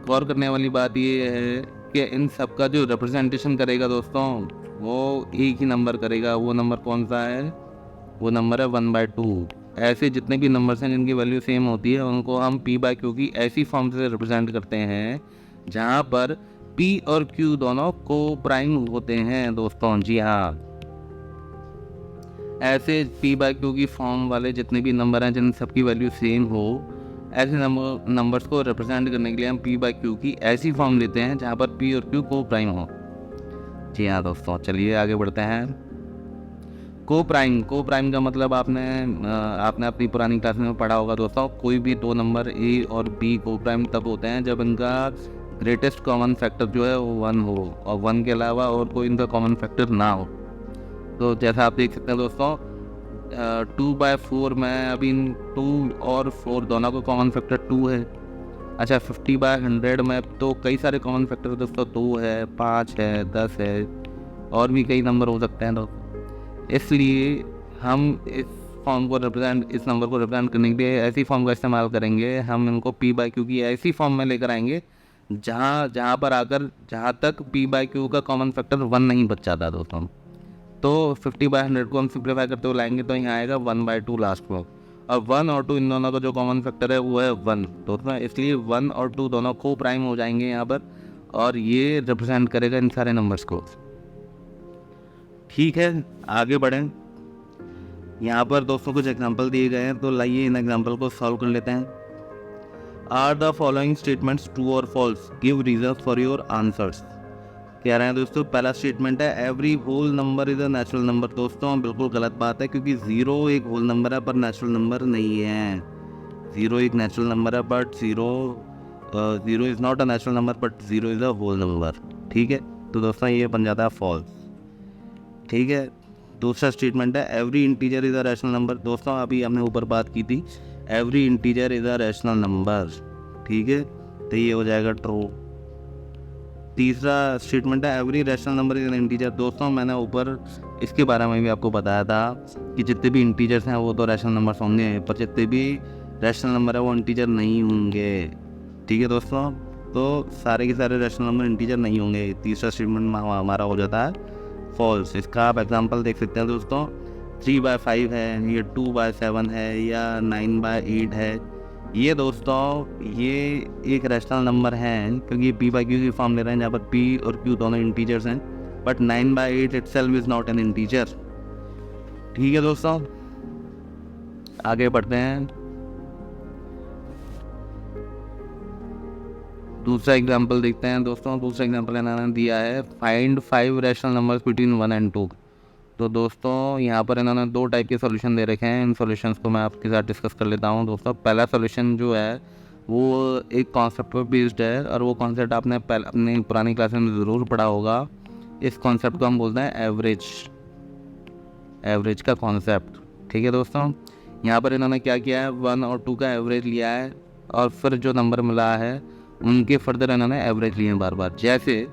गौर करने वाली बात ये है कि इन सब का जो रिप्रेजेंटेशन करेगा दोस्तों वो एक ही नंबर करेगा। वो नंबर कौन सा है, वो नंबर है 1/2। ऐसे जितने भी नंबर्स हैं जिनकी वैल्यू सेम होती है उनको हम p by q की ऐसी फॉर्म से रिप्रेजेंट करते हैं जहाँ पर p और q दोनों को प्राइम होते हैं दोस्तों। जी हाँ, ऐसे p by q की फॉर्म वाले जितने भी नंबर हैं जिन सबकी वैल्यू सेम हो, ऐसे नंबर्स को रिप्रेजेंट करने के लिए हम p by q की ऐसी फॉर्म लेते हैं जहाँ पर p और q को प्राइम हो। जी हाँ दोस्तों, चलिए आगे बढ़ते हैं। को प्राइम का मतलब आपने अपनी पुरानी क्लास में पढ़ा होगा दोस्तों। कोई भी दो नंबर a और b को प्राइम तब होते हैं जब इनका ग्रेटेस्ट कॉमन फैक्टर जो है वो 1 हो और 1 के अलावा और कोई इनका कॉमन फैक्टर ना हो। तो जैसा आप देख सकते हैं दोस्तों, 2/4 में अभी 2 और 4 दोनों का कॉमन फैक्टर 2 है। अच्छा, 50/100 में तो कई सारे कॉमन फैक्टर दोस्तों 2 है, 5 है, 10 है और भी कई नंबर हो सकते हैं दोस्तों। इसलिए हम इस नंबर को रिप्रेजेंट करने के लिए ऐसी फॉर्म का इस्तेमाल करेंगे। हम इनको p/q की ऐसी फॉर्म में लेकर आएंगे जहाँ तक p/q का कॉमन फैक्टर 1 नहीं बच जाता दोस्तों। तो 50/100 को हम सिंप्लीफाई करते हुए लाएंगे तो यहाँ आएगा 1/2 लास्ट में, और 1 और 2 इन दोनों का जो कॉमन फैक्टर है वो है 1 दोस्तों। इसलिए 1 और 2 दोनों को प्राइम हो जाएंगे यहाँ पर, और ये रिप्रेजेंट करेगा इन सारे नंबर्स को। ठीक है, आगे बढ़ें। यहाँ पर दोस्तों कुछ एग्जांपल दिए गए हैं, तो लाइए इन एग्जांपल को सॉल्व कर लेते हैं। Are the following statements true और false, give reason for your answers. कह रहे हैं दोस्तों, पहला स्टेटमेंट है every whole number is a natural number. दोस्तों बिल्कुल गलत बात है, क्योंकि 0 एक होल नंबर है पर नेचुरल नंबर नहीं है। 0 एक नेचुरल नंबर है but 0 is not a natural number but 0 is a whole number. ठीक है, तो दोस्तों ये बन जाता है फॉल्स। ठीक है, दूसरा स्टेटमेंट है every integer is a rational number. दोस्तों अभी हमने ऊपर बात की थी, every integer is a rational number. ठीक है, तो ये हो जाएगा ट्रू। तीसरा स्टेटमेंट है every rational number is an integer. दोस्तों मैंने ऊपर इसके बारे में भी आपको बताया था कि जितने भी इंटीजर्स हैं वो तो रैशनल नंबर्स होंगे, पर जितने भी रैशनल नंबर है वो इंटीजर नहीं होंगे। ठीक है दोस्तों, तो सारे के सारे रैशनल नंबर इंटीजर नहीं होंगे। तीसरा स्टेटमेंट हमारा हो जाता है फॉल्स। इसका आप एग्जांपल देख सकते हैं दोस्तों, 3/5 है, ये 2/7 है, या 9/8 है। ये दोस्तों ये एक रैशनल नंबर है, क्योंकि p/q की फॉर्म ले रहे हैं जहाँ पर p और q दोनों इंटीजर्स हैं, but 9/8 itself is not an integer. ठीक है दोस्तों, आगे बढ़ते हैं। दूसरा एग्जांपल देखते हैं दोस्तों। दूसरा एग्जांपल इन्होंने दिया है find 5 rational numbers between 1 and 2। तो दोस्तों यहाँ पर इन्होंने 2 टाइप के सॉल्यूशन दे रखे हैं। इन सॉल्यूशंस को मैं आपके साथ डिस्कस कर लेता हूँ दोस्तों। पहला सॉल्यूशन जो है वो एक कॉन्सेप्ट पर बेस्ड है, और वो कॉन्सेप्ट आपने अपनी पुरानी क्लास में ज़रूर पढ़ा होगा। इस कॉन्सेप्ट को हम बोलते हैं एवरेज का कॉन्सेप्ट। ठीक है दोस्तों, यहाँ पर इन्होंने क्या किया है, 1 और 2 का एवरेज लिया है, और फिर जो नंबर मिला है उनके फर्दर इन्होंने एवरेज लिए बार बार। जैसे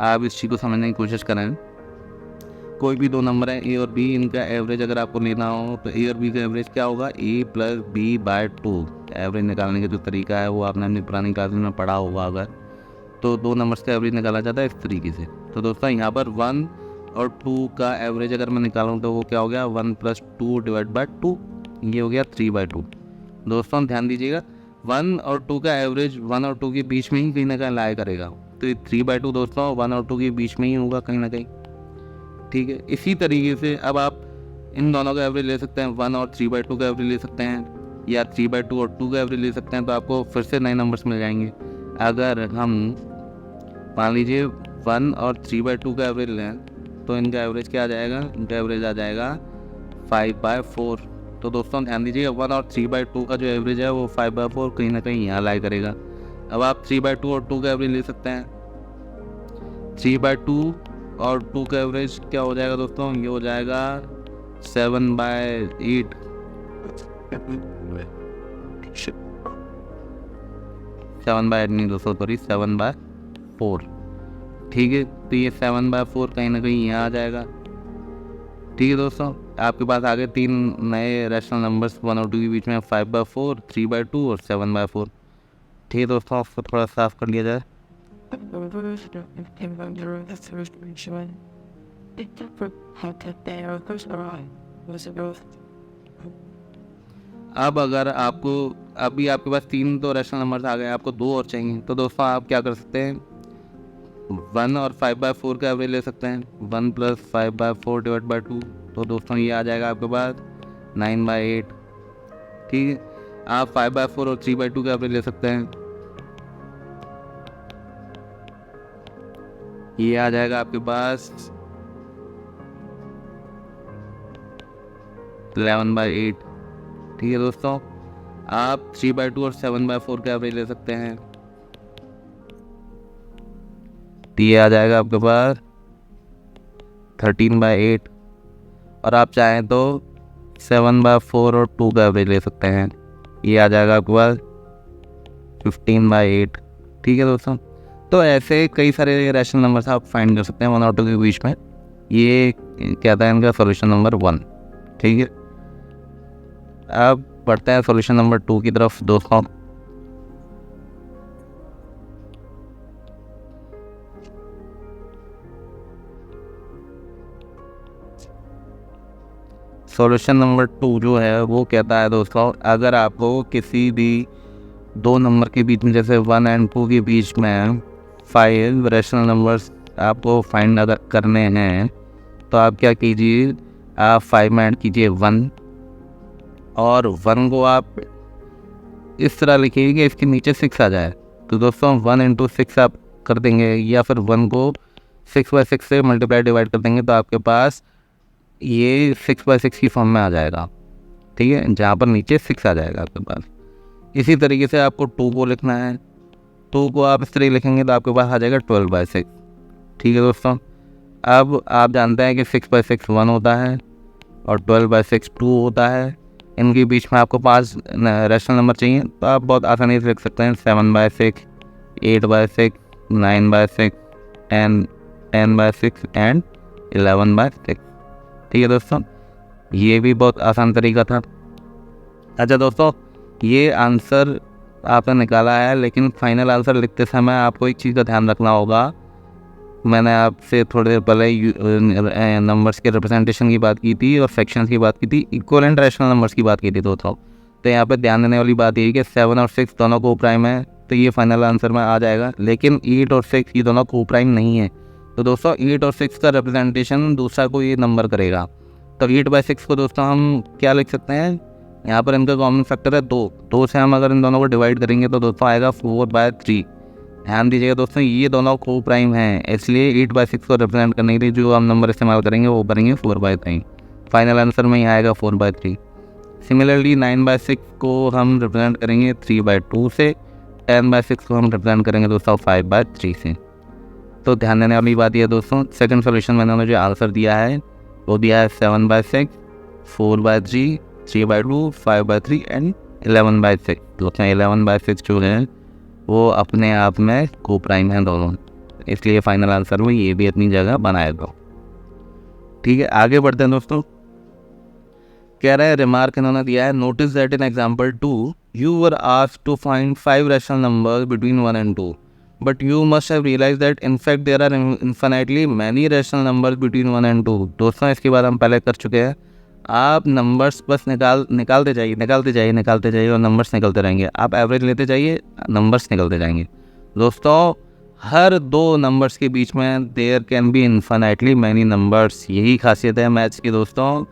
आप इस चीज़ को समझने की कोशिश करें, कोई भी 2 नंबर है ए और बी, इनका एवरेज अगर आपको लेना हो तो ए और बी का एवरेज क्या होगा, a + b/2। एवरेज निकालने का जो तरीका है वो आपने अपनी पुरानी क्लास में पढ़ा होगा। अगर तो 2 नंबर्स का एवरेज निकाला जाता है इस तरीके से। तो दोस्तों यहाँ पर 1 और 2 का एवरेज अगर मैं निकालूँ तो वो क्या हो गया, 1 + 2 / 2, ये हो गया 3/2। दोस्तों ध्यान दीजिएगा, 1 और 2 का एवरेज 1 और 2 के बीच में ही कहीं ना कहीं लाया करेगा, तो ये 3/2 दोस्तों 1 और 2 के बीच में ही होगा कहीं ना कहीं। ठीक है, इसी तरीके से अब आप इन दोनों का एवरेज ले सकते हैं, 1 और 3/2 का एवरेज ले सकते हैं, या 3/2 और 2 का एवरेज ले सकते हैं, तो आपको फिर से नए नंबर्स मिल जाएंगे। अगर हम मान लीजिए 1 और 3/2 का एवरेज लें तो इनका एवरेज क्या आ जाएगा, इनका एवरेज आ जाएगा 5/4। तो दोस्तों ध्यान दीजिए, 1 और 3/2 का जो एवरेज है वो 5/4 कहीं ना कहीं यहाँ लाई करेगा। अब आप 3/2 और 2 का एवरेज ले सकते हैं। 3/2 और 2 का एवरेज क्या हो जाएगा दोस्तों, ये हो जाएगा 7/8। 7/8 नहीं दोस्तों, सॉरी 7/4। ठीक है, तो ये 7/4 कहीं ना कहीं यहाँ आ जाएगा। ठीक है दोस्तों, आपके पास आगे 3 नए रैशनल नंबर्स 1 और 2 के बीच में 5/4, 3/2 और 7/4। ठीक है दोस्तों, उसको थोड़ा साफ कर लिया जाए। अब अगर आपको अभी आपके पास 3 तो रैशनल नंबर्स आ गए, आपको 2 और चाहिए, तो दोस्तों आप क्या कर सकते हैं, 1 और 5/4 का एवरेज ले सकते हैं। 1 + 5/4 / 2, तो दोस्तों ये आ जाएगा आपके पास 9/8। ठीक है, आप 5/4 और 3/2 का एवरेज ले सकते हैं, ये आ जाएगा आपके पास 11/8। ठीक है दोस्तों, आप 3/2 और 7/4 का एवरेज ले सकते हैं, तो ये आ जाएगा आपके पास 13/8, और आप चाहें तो 7/4 और 2 का एवरेज ले सकते हैं, ये आ जाएगा आपके पास 15/8। ठीक है दोस्तों, तो ऐसे कई सारे रैशनल नंबर्स आप फाइंड कर सकते हैं 1 और 2 के बीच में। ये क्या था इनका सॉल्यूशन नंबर 1। ठीक है, अब बढ़ते हैं सॉल्यूशन नंबर 2 की तरफ दोस्तों। सॉल्यूशन नंबर 2 जो है वो कहता है दोस्तों, अगर आपको किसी भी दो नंबर के बीच में, जैसे 1 और 2 के बीच में 5 रैशनल नंबर्स आपको फाइंड अगर करने हैं, तो आप क्या कीजिए, आप 5 में ऐड कीजिए 1, और 1 को आप इस तरह लिखिए कि इसके नीचे 6 आ जाए। तो दोस्तों 1 × 6 आप कर देंगे, या फिर 1 को 6/6 से मल्टीप्लाई डिवाइड कर देंगे, तो आपके पास ये 6/6 की फॉर्म में आ जाएगा। ठीक है, जहाँ पर नीचे 6 आ जाएगा आपके पास। इसी तरीके से आपको 2 को लिखना है, 2 को आप इस तरह लिखेंगे तो आपके पास आ जाएगा 12/6। ठीक है दोस्तों, अब आप जानते हैं कि 6/6 1 होता है और 12/6 2 होता है। इनके बीच में आपको 5 रैशनल नंबर चाहिए, तो आप बहुत आसानी से लिख सकते हैं 7/6, 8/6, 9/6 एंड 10/6 एंड 11/6। ठीक है दोस्तों, ये भी बहुत आसान तरीका था। अच्छा दोस्तों, ये आंसर आपने निकाला है, लेकिन फाइनल आंसर लिखते समय आपको एक चीज़ का ध्यान रखना होगा। मैंने आपसे थोड़ी देर पहले नंबर्स के रिप्रेजेंटेशन की बात की थी और फ्रैक्शंस की बात की थी, इक्वलेंट रैशनल नंबर्स की बात की थी दोस्तों। तो यहाँ पे ध्यान देने वाली बात ये है कि 7 और 6 दोनों को प्राइम है, तो ये फाइनल आंसर में आ जाएगा। लेकिन 8 और 6 ये दोनों को प्राइम नहीं है, तो दोस्तों 8 और 6 का रिप्रेजेंटेशन दूसरा को ये नंबर करेगा। तो 8/6 को दोस्तों हम क्या लिख सकते हैं, यहाँ पर इनका कॉमन फैक्टर है 2 से हम अगर इन दोनों को डिवाइड करेंगे तो दोस्तों आएगा 4/3। ध्यान दीजिएगा दोस्तों, ये दोनों को प्राइम हैं, इसलिए 8/6 को रिप्रेजेंट करने के लिए जो हम नंबर इस्तेमाल करेंगे वो करेंगे 4/3। फाइनल आंसर में ही आएगा 4/3। सिमिलरली 9/6 को हम रिप्रेजेंट करेंगे 3/2 से, 10/6 को हम रिप्रेजेंट करेंगे दोस्तों 5/3 से। तो ध्यान देने वाली बात यह दोस्तों, सेकंड सॉल्यूशन मैंने मुझे आंसर दिया है वो दिया है 7/6, 4/3, 3/2, 5/3 एंड 11/6। दोस्तों 11/6 जो है वो अपने आप में को प्राइम है दोनों, इसलिए फाइनल आंसर में ये भी अपनी जगह बनाएगा। ठीक है, आगे बढ़ते हैं दोस्तों। कह रहे हैं, रिमार्क इन्होंने दिया है, notice that in example 2 you were asked to find 5 rational numbers between 1 and 2, but you must have realise that in fact there are infinitely many rational numbers between 1 and 2। दोस्तों इसके बाद हम पहले कर चुके हैं, आप नंबर्स बस निकालते जाइए और नंबर्स निकलते रहेंगे। आप एवरेज लेते जाइए, नंबर्स निकलते जाएंगे। दोस्तों हर दो नंबर्स के बीच में there can be infinitely many numbers, यही खासियत है मैथ्स की दोस्तों।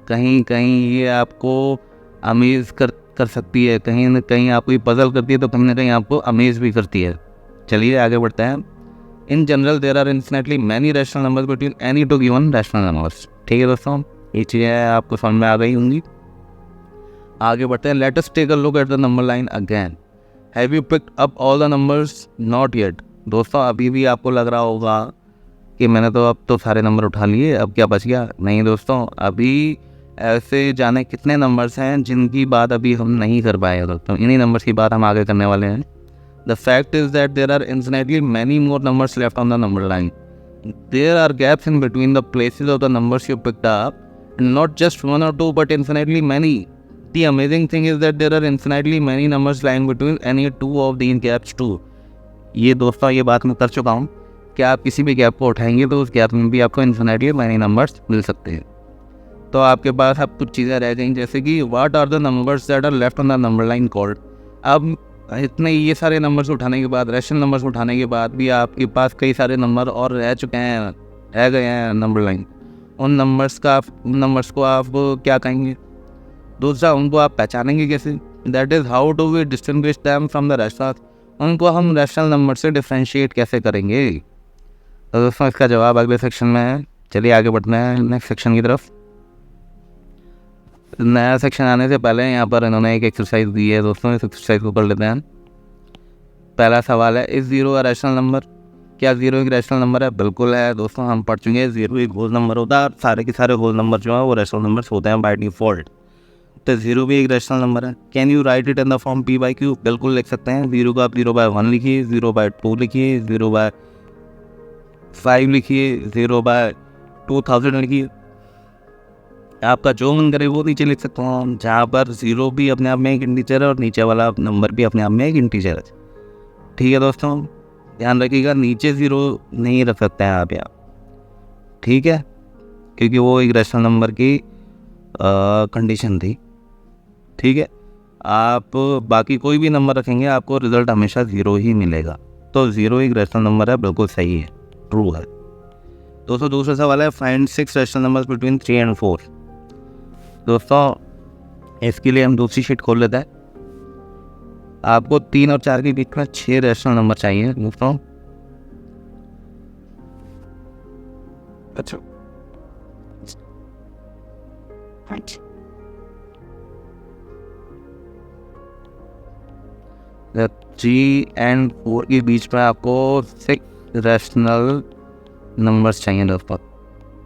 कहीं कहीं ये आपको अमेज़ कर सकती है, कहीं ना कहीं आपको ये पजल करती है, तो कहीं ना कहीं आपको अमेज़ भी करती है। चलिए आगे बढ़ते हैं। In general there are infinitely many rational numbers between any two given rational numbers. ठीक है दोस्तों, ये चीज़ें आपको समझ में आ गई होंगी। आगे बढ़ते हैं। Let us take a look at the number line again. Have you picked up all the numbers? Not yet. दोस्तों अभी भी आपको लग रहा होगा कि मैंने तो अब तो सारे नंबर उठा लिए, अब क्या बच गया। नहीं दोस्तों, अभी ऐसे जाने कितने नंबर्स हैं जिनकी बात अभी हम नहीं कर पाए दोस्तों, इन्हीं नंबर्स की बात हम आगे करने वाले हैं। The fact is that there are infinitely many more numbers left on the number line. There are gaps in between the places of the numbers you picked up, and not just one or two, but infinitely many. The amazing thing is that there are infinitely many numbers lying between any two of these gaps too. ये दोस्तों ये बात मैं कर चुका हूँ कि आप किसी भी गैप को उठाएंगे तो उस गैप में भी आपको infinitely many numbers मिल सकते हैं। तो आपके पास अब कुछ चीज़ें रह गई, जैसे कि what are the numbers that are left on the number line called. अब इतने ये सारे नंबर्स उठाने के बाद, रैशनल नंबर्स उठाने के बाद भी आपके पास कई सारे नंबर और रह गए हैं नंबर लाइन। उन नंबर्स को आप क्या कहेंगे? दूसरा, उनको आप पहचानेंगे कैसे? That is how do we distinguish them from the rational. उनको हम रैशनल नंबर से डिफ्रेंशिएट कैसे करेंगे? तो दोस्तों इसका जवाब अगले सेक्शन में है। चलिए आगे बढ़ते हैं नेक्स्ट सेक्शन की तरफ। नया सेक्शन आने से पहले यहाँ पर इन्होंने एक एक्सरसाइज दी है दोस्तों, इस एक्सरसाइज को कर लेते हैं। पहला सवाल है, इज 0 अ रैशनल नंबर? क्या ज़ीरो एक रैशनल नंबर है? बिल्कुल है दोस्तों, हम पढ़ चुके हैं ज़ीरो एक होल नंबर होता है और सारे के सारे होल नंबर जो है वो रैशनल नंबर्स होते हैं बाय डिफ़ॉल्ट। तो ज़ीरो भी एक रैशनल नंबर है। Can you right it in the form p by Q? बिल्कुल लिख सकते हैं। ज़ीरो को आप 0/1 लिखिए, 0/2 लिखिए, 0/5 लिखिए, 0/2000 लिखिए, आपका जो मन करे वो नीचे लिख सकते हो, जहाँ पर ज़ीरो भी अपने आप में एक इंटीजर है और नीचे वाला नंबर भी अपने आप में एक इंटीजर है। ठीक है दोस्तों, ध्यान रखिएगा, नीचे ज़ीरो नहीं रख सकते हैं आप यहाँ, ठीक है, क्योंकि वो एक रैशनल नंबर की कंडीशन थी। ठीक है, आप बाकी कोई भी नंबर रखेंगे आपको रिजल्ट हमेशा ज़ीरो ही मिलेगा। तो ज़ीरो एक रैशनल नंबर है, बिल्कुल सही है, ट्रू है। दोस्तों दूसरा सवाल है, find 6 rational numbers between 3 and 4। दोस्तों इसके लिए हम दूसरी शीट खोल लेते हैं। आपको 3 और 4 के बीच में 6 रैशनल नंबर चाहिए दोस्तों। अच्छा 3 and 4 के बीच में आपको 6 रैशनल नंबर्स चाहिए दोस्तों।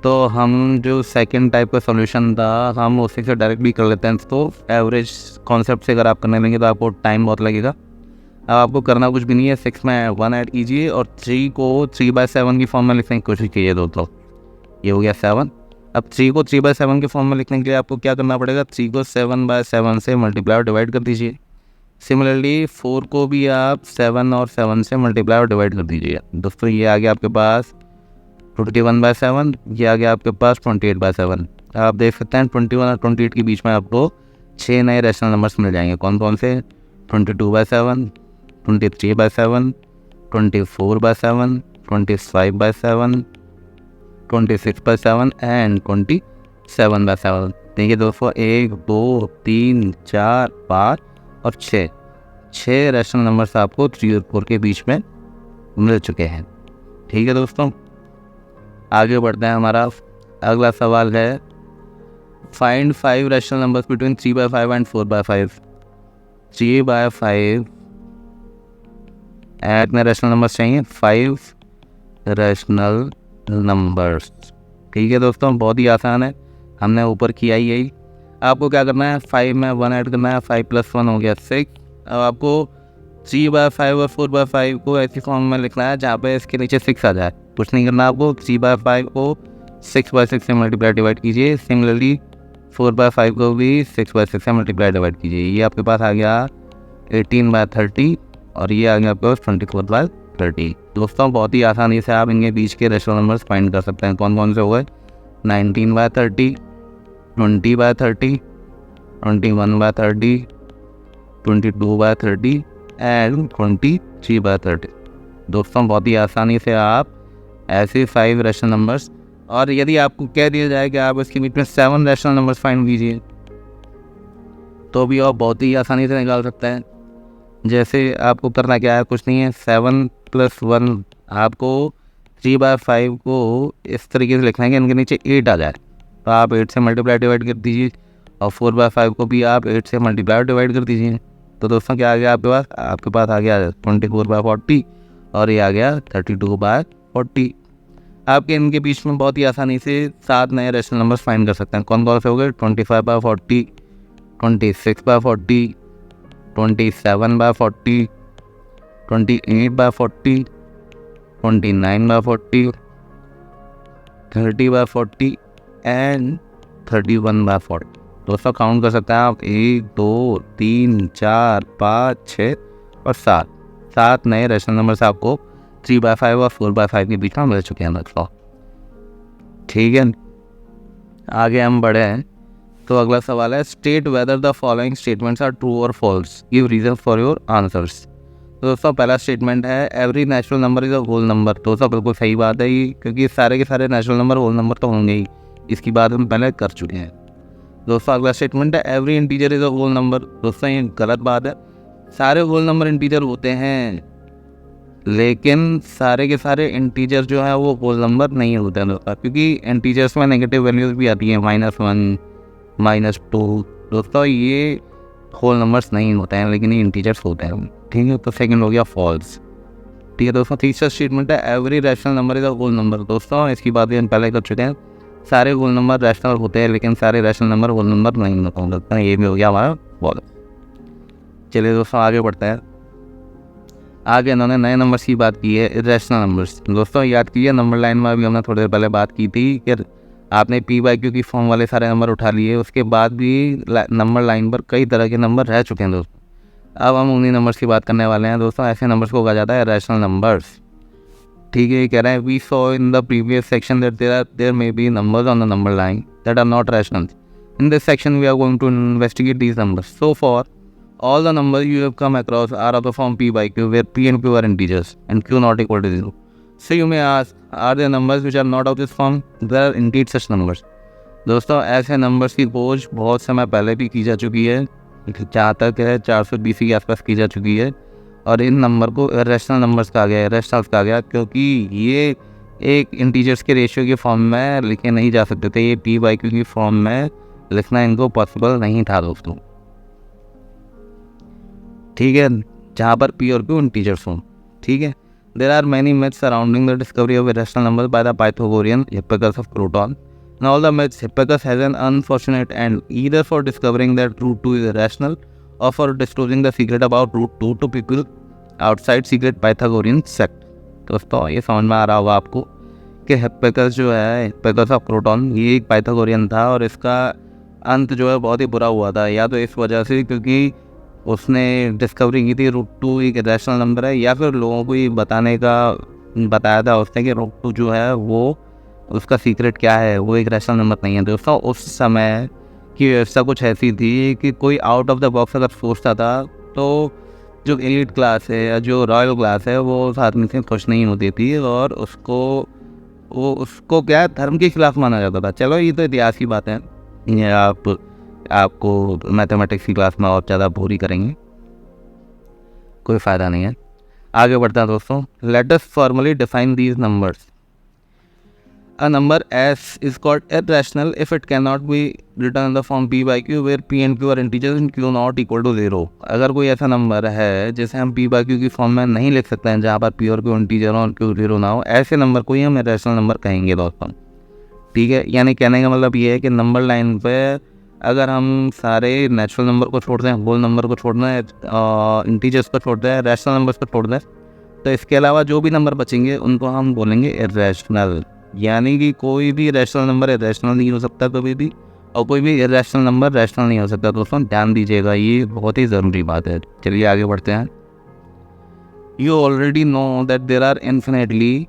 तो हम जो सेकंड टाइप का सॉल्यूशन था हम उसी से डायरेक्ट भी कर लेते हैं। तो एवरेज कॉन्सेप्ट से अगर आप करने लेंगे तो आपको टाइम बहुत लगेगा। अब आपको करना कुछ भी नहीं है, 6 में 1 ऐड कीजिए और 3 को 3/7 की फॉर्म में लिखने की कोशिश कीजिए दोस्तों। ये हो गया 7। अब 3 को 3/7 के फॉर्म में लिखने के लिए आपको क्या करना पड़ेगा, 3 को 7/7 से मल्टीप्लाई और डिवाइड कर दीजिए। सिमिलरली 4 को भी आप 7 और 7 से मल्टीप्लाई और डिवाइड कर दीजिए। दोस्तों ये आ गया आपके पास 21/7, ये आ गया आपके पास 28/7। आप देख सकते हैं 21 और 28 के बीच में आपको 6 नए रैशनल नंबर्स मिल जाएंगे। कौन कौन से? 22/7, 23/7, 24/7, 25/7, 26/7 एंड 27/7। देखिए दोस्तों 1, 2, 3, 4, 5 और 6 रैशनल नंबर्स आपको 3 और 4 के बीच में मिल चुके हैं। ठीक है दोस्तों, आगे बढ़ते हैं। हमारा अगला सवाल है, find 5 rational numbers between 3/5 and 4/5। 3/5 कितने रैशनल नंबर्स चाहिए? 5 रैशनल नंबर्स। ठीक है दोस्तों, बहुत ही आसान है, हमने ऊपर किया ही यही। आपको क्या करना है, 5 में 1 ऐड करना है, 5 + 1 हो गया 6। अब आपको 3/5 और 4/5 को ऐसी फॉर्म में लिखना है जहाँ पे इसके नीचे 6 आ जाए। कुछ नहीं करना आपको, 3/5 को 6/6 से मल्टीप्लाई डिवाइड कीजिए। सिमिलरली 4/5 को भी 6/6 से मल्टीप्लाई डिवाइड कीजिए। ये आपके पास आ गया 18/30 और ये आ गया आपके पास 24/30। दोस्तों बहुत ही आसानी से आप इनके बीच के रैशनल नंबर्स फाइंड कर सकते हैं। कौन कौन से हो गए? 19/30, 20/30, 21/30, 22/30 एंड 23/30। दोस्तों बहुत ही आसानी से आप ऐसे 5 रैशनल नंबर्स, और यदि आपको कह दिया जाए कि आप इसके बीच में 7 रैशनल नंबर्स फाइंड कीजिए तो भी आप बहुत ही आसानी से निकाल सकते हैं। जैसे आपको करना क्या है, कुछ नहीं है, 7 + 1 आपको 3/5 को इस तरीके से लिखना है कि इनके नीचे 8 आ जाए, तो आप 8 से मल्टीप्लाई डिवाइड कर दीजिए और 4/5 को भी आप 8 से मल्टीप्लाई डिवाइड कर दीजिए। तो दोस्तों क्या आ गया आपके पास आ गया 24/40 और ये आ गया 32/40। आपके इनके बीच में बहुत ही आसानी से 7 नए रैशनल नंबर्स फाइंड कर सकते हैं। कौन कौन से हो गए? 25/40, 26/40, 27/40, 28/40, 29/40, 30/40 एंड 31/40। दोस्तों काउंट कर सकते हैं आप, 1, 2, 3, 4, 5, 6 और 7 नए रैशनल नंबर्स आपको 3/5 और 4/5 के बीच में मिल चुके हैं दोस्तों। ठीक है, आगे हम बढ़े हैं। तो अगला सवाल है, state whether the following statements are true और false, give reason for your answers. तो दोस्तों पहला स्टेटमेंट है, every natural number is a whole number. दोस्तों बिल्कुल सही बात है ये, क्योंकि सारे के सारे नेचुरल नंबर होल नंबर तो होंगे ही, इसकी बात हम पहले कर चुके हैं। दोस्तों अगला स्टेटमेंट है, every integer is a whole number. दोस्तों ये गलत बात है, सारे होल नंबर इंटीजर होते हैं लेकिन सारे के सारे इंटीजर जो है वो होल नंबर नहीं होते हैं दोस्तों, क्योंकि इंटीजर्स में नेगेटिव वैल्यूज भी आती हैं, -1, -2। दोस्तों ये होल नंबर्स नहीं होते हैं लेकिन ये इंटीजर्स होते हैं। ठीक है, तो सेकंड हो गया फॉल्स। ठीक है दोस्तों। तीसरा स्टेटमेंट है every rational number is a whole number. दोस्तों इसकी बात भी हम पहले कर चुके हैं, सारे होल नंबर रैशनल होते हैं लेकिन सारे रैशनल नंबर होल नंबर नहीं होता है। ये भी हो गया हमारा बहुत। चलिए दोस्तों आगे बढ़ते हैं। आगे इन्होंने नए नंबर्स की बात की है, इरेशनल नंबर्स। दोस्तों याद कीजिए नंबर लाइन में अभी हमने थोड़ी देर पहले बात की थी कि आपने पी बाई क्यू की फॉर्म वाले सारे नंबर उठा लिए, उसके बाद भी नंबर लाइन पर कई तरह के नंबर रह चुके हैं दोस्तों। अब हम उन्हीं नंबर्स की बात करने वाले हैं दोस्तों। ऐसे नंबर्स को कहा जाता है रैशनल नंबर्स। ठीक है, कह रहे हैं we saw in the previous section that there may be numbers on the number line that are not rational. In this section we are going to investigate these numbers. So for all the numbers you have come across are of the form p by q, where p and q are integers and q not equal to 0. So you may ask, are there numbers which are not of this form? There are indeed such numbers. दोस्तों ऐसे numbers की खोज बहुत समय पहले भी की जा चुकी है, जहाँ तक है 400 BC के आसपास की जा चुकी है, और इन नंबर को इरेशनल नंबर्स कहा गया, इरेशनल्स कहा गया, क्योंकि ये एक इंटीजर्स के रेशियो के फॉर्म में लिखे नहीं जा सकते थे। ये पी बाई क्यू की फॉर्म में लिखना इनको पॉसिबल नहीं था दोस्तों। ठीक है, जहाँ पर पी और क्यू इंटीजर्स हों। ठीक है, there are many myths surrounding the discovery of irrational numbers by the Pythagorean Hipparchus of Croton. In all the myths, Hipparchus has an unfortunate end, either for discovering that root 2 is irrational or for disclosing the secret about root 2 to people outside secret Pythagorean sect. दोस्तों ये समझ में आ रहा होगा आपको कि हिप्पैकस जो है, हिप्पैकस ऑफ क्रोटॉन, ये एक पाइथागोरियन था और इसका अंत जो है बहुत ही बुरा हुआ था। या तो इस वजह से क्योंकि उसने डिस्कवरी की थी रूट 2 एक रैशनल नंबर है, या फिर लोगों को ये बताया था उसने कि रूट 2 जो है वो उसका सीक्रेट क्या है, वो एक रैशनल नंबर नहीं है। दोस्तों उस समय की व्यवस्था कुछ ऐसी थी कि कोई आउट ऑफ द बॉक्स अगर सोचता था तो जो एलिट क्लास है या जो रॉयल क्लास है वो उस आदमी से खुश नहीं होती थी और उसको क्या धर्म के खिलाफ माना जाता था। चलो ये तो इतिहास की बात है, ये आपको मैथमेटिक्स की क्लास में और ज़्यादा बोर ही करेंगे, कोई फ़ायदा नहीं है। आगे बढ़ते हैं दोस्तों। Let us formally define these numbers. A number s is called irrational if it can not be written in the form p by q where p and q are integers and q not equal to 0। अगर कोई ऐसा number है जिसे हम p by q की form में नहीं लिख सकते हैं, जहाँ पर पी और क्यू इंटीजर हो और क्यू 0 ना हो, ऐसे नंबर को ही हम इरेशनल नंबर कहेंगे दोस्तों। ठीक है, यानी कहने का मतलब ये है कि नंबर लाइन पे अगर हम सारे नेचुरल नंबर को छोड़ दें, होल नंबर को छोड़ दें, इंटीजर्स को छोड़ दें, रैशनल नंबर्स को छोड़ दें, तो इसके अलावा जो भी नंबर बचेंगे उनको हम बोलेंगे इरेशनल। यानी कि कोई भी रैशनल नंबर इरेशनल नहीं हो सकता कभी भी, और कोई भी इरेशनल नंबर रैशनल नहीं हो सकता। दोस्तों ध्यान दीजिएगा, ये बहुत ही ज़रूरी बात है। चलिए आगे बढ़ते हैं। You already know that there are infinitely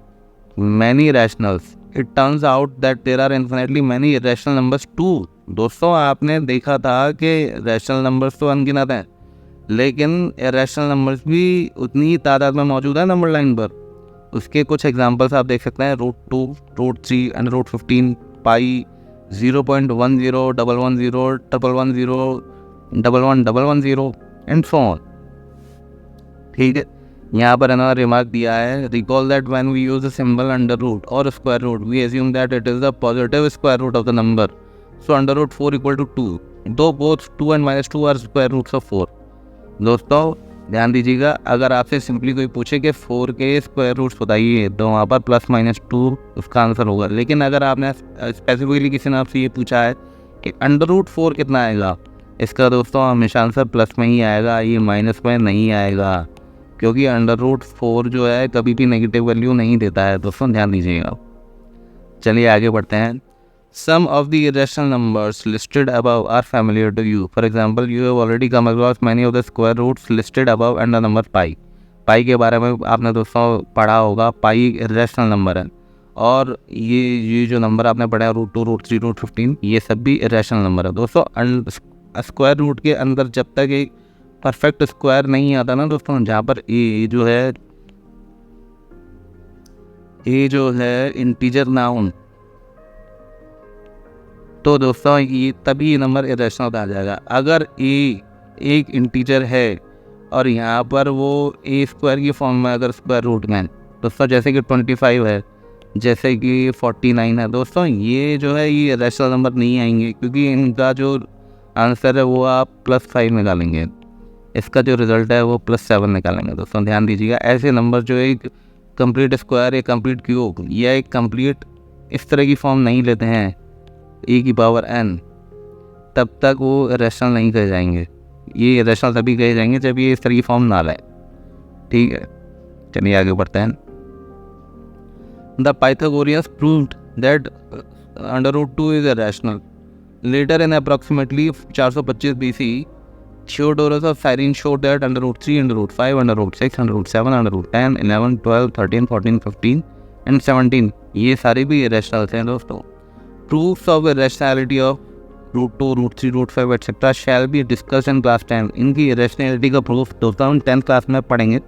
many rationals. It turns out that there are infinitely many irrational numbers too. दोस्तों आपने देखा था कि रैशनल नंबर्स तो अनगिनत हैं, लेकिन इरेशनल नंबर्स भी उतनी ही तादाद में मौजूद है नंबर लाइन पर। उसके कुछ एग्जांपल्स आप देख सकते हैं, root 2, root 3 and root 15, pi, 0.10, 110, 110, 111110 and so on. ठीक है, यहाँ पर इन्होंने रिमार्क दिया है, recall that when we use the symbol under root और square root we assume that it is the positive square root of the number, so under root 4 equal to 2, though both 2 and -2 are square roots of 4। दोस्तों ध्यान दीजिएगा, अगर आपसे simply कोई पूछे कि 4 के स्क्वायर रूट्स बताइए तो वहाँ पर +-2 उसका आंसर होगा। लेकिन अगर आपने स्पेसिफिकली किसी ने आपसे ये पूछा है कि अंडर रूट 4 कितना आएगा, इसका दोस्तों हमेशा आंसर प्लस में ही आएगा, ये माइनस में नहीं आएगा, क्योंकि अंडर रूट 4 जो है कभी भी नेगेटिव वैल्यू नहीं देता है। दोस्तों ध्यान दीजिएगा। चलिए आगे बढ़ते हैं। Some of the irrational numbers listed above are familiar to you. For example, you have already come across many of the square roots listed above and the number pi. पाई के बारे में आपने दोस्तों पढ़ा होगा, पाई इरेशनल नंबर है, और ये जो नंबर आपने पढ़ा है रूट 2, रूट 3, रूट 15, ये सब भी इरेशनल नंबर है दोस्तों। स्क्वायर रूट के अंदर जब तक एक परफेक्ट स्क्वायर नहीं आता ना दोस्तों, जहाँ पर ये जो है इंटीजर ना हो, तो दोस्तों ये तभी नंबर इरेशनल आ जाएगा। अगर ए एक इंटीजर है और यहाँ पर वो ए स्क्वायर की फॉर्म में अगर स्क्वायर रूट में दोस्तों, जैसे कि 25 है, जैसे कि 49 है, दोस्तों ये जो है ये इरेशनल नंबर नहीं आएंगे, क्योंकि इनका जो आंसर है वो आप +5 निकालेंगे। इसका जो रिज़ल्ट है वो +7 निकालेंगे। दोस्तों ध्यान दीजिएगा, ऐसे नंबर जो एक कंप्लीट स्क्वायर या कंप्लीट क्यूब या एक कंप्लीट इस तरह की फॉर्म नहीं लेते हैं e⁻n, तब तक वो इरेशनल नहीं कहे जाएंगे। ये इरेशनल तभी कहे जाएंगे जब ये इस तरह की फॉर्म ना लाए। ठीक है, चलिए आगे बढ़ते हैं। The Pythagoreans proved that √2 is irrational. Later in approximately 425 BC, Theodorus of Cyrene showed that √3, √5, √6, √7, √10, 11, 12, 13, 14, 15 and 17 ये सारे भी इरेशनल हैं दोस्तों। Proofs of irrationality of √2, √3, √5 etc. shall be discussed in class 10। इनकी इरेशनैलिटी का प्रूफ दोस्तों हम 10th क्लास में पढ़ेंगे।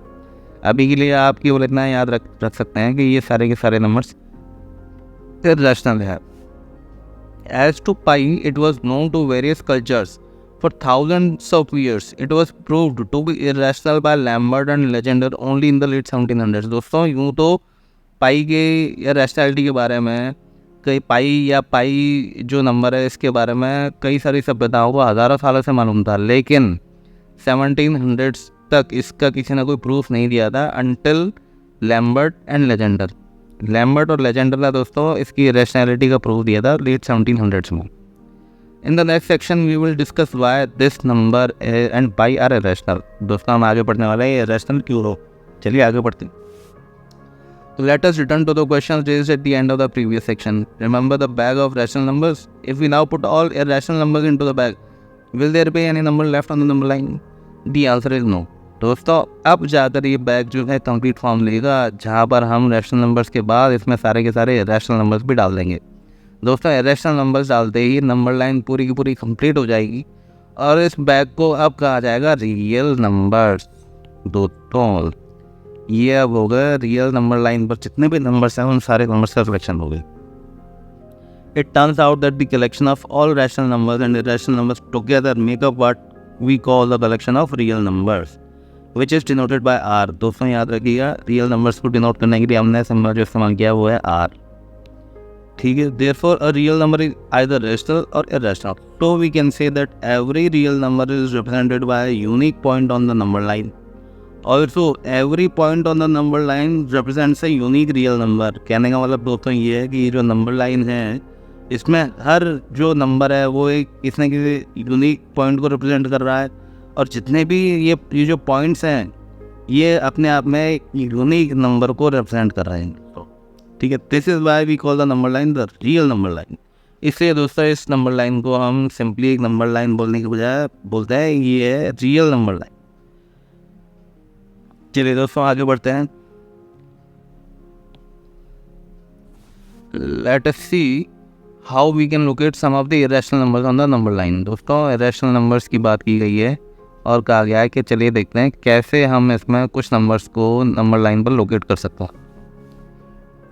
अभी के लिए आप केवल इतना याद रख सकते हैं कि ये सारे के सारे नंबर्स इरेशनल है। As to pi, it was known to various cultures for thousands of years. It was proved to be irrational by Lambert and Legendre only in the late 1700s। दोस्तों यूँ तो पाई के इरेशनैलिटी के बारे में पाई जो number है इसके बारे में कई सारी सभ्यताओं को हज़ारों सालों से मालूम था, लेकिन 1700s तक इसका किसी ने कोई प्रूफ नहीं दिया था until Lambert and Legender. Lambert और लेजेंडर ने दोस्तों इसकी इरेशनैलिटी का प्रूफ दिया था लेट 1700s में। In the next section we will discuss why this number and pi are irrational. दोस्तों हम आगे पढ़ने वाले हैं इरेशनल क्यों हो। चलिए आगे बढ़ते हैं। So let us return to the questions raised at the end of the previous section. Remember the bag of rational numbers? If we now put all irrational numbers into the bag, will there be any number left on the number line? The answer is no। दोस्तों अब जाकर ये bag जो है complete form लेगा, जहाँ पर हम रैशनल नंबर्स के बाद इसमें सारे के सारे इरेशनल नंबर्स भी डाल देंगे। दोस्तों इरेशनल नंबर्स डालते ही नंबर लाइन पूरी की पूरी कंप्लीट हो जाएगी और इस बैग को अब कहा जाएगा रियल नंबर्स। दोस्तों ये अब हो गए रियल नंबर लाइन पर जितने भी नंबर्स हैं उन सारे नंबर्स का कलेक्शन हो गए। It turns out that the collection of all rational numbers and irrational numbers together make up what we call the collection of real numbers which is denoted by R. दोस्तों याद रखिएगा real numbers को denote करने के लिए हमने symbol जो इस्तेमाल किया वो है आर। ठीक है, therefore a real number is either rational और irrational. So we can say that every real number is represented by a unique point on the number line. Also, every point on the number line represents a unique real number. कहने का मतलब दोस्तों ये है कि जो number line है इसमें हर जो नंबर है वो एक किसी न किसी यूनिक पॉइंट को रिप्रेजेंट कर रहा है और जितने भी ये जो पॉइंट्स हैं ये अपने आप में एक यूनिक नंबर को रिप्रेजेंट कर रहे हैं. ठीक है, this is why we call the number line the real number line. इसलिए दोस्तों इस नंबर लाइन को हम सिंपली एक नंबर लाइन बोलने के बजाय बोलते हैं ये है रियल नंबर लाइन. चलिए दोस्तों आगे बढ़ते हैं. Let us see how we can locate some of the irrational numbers on the number line. दोस्तों इरेशनल नंबर्स की बात की गई है और कहा गया है कि चलिए देखते हैं कैसे हम इसमें कुछ नंबर्स को नंबर लाइन पर लोकेट कर सकते हैं.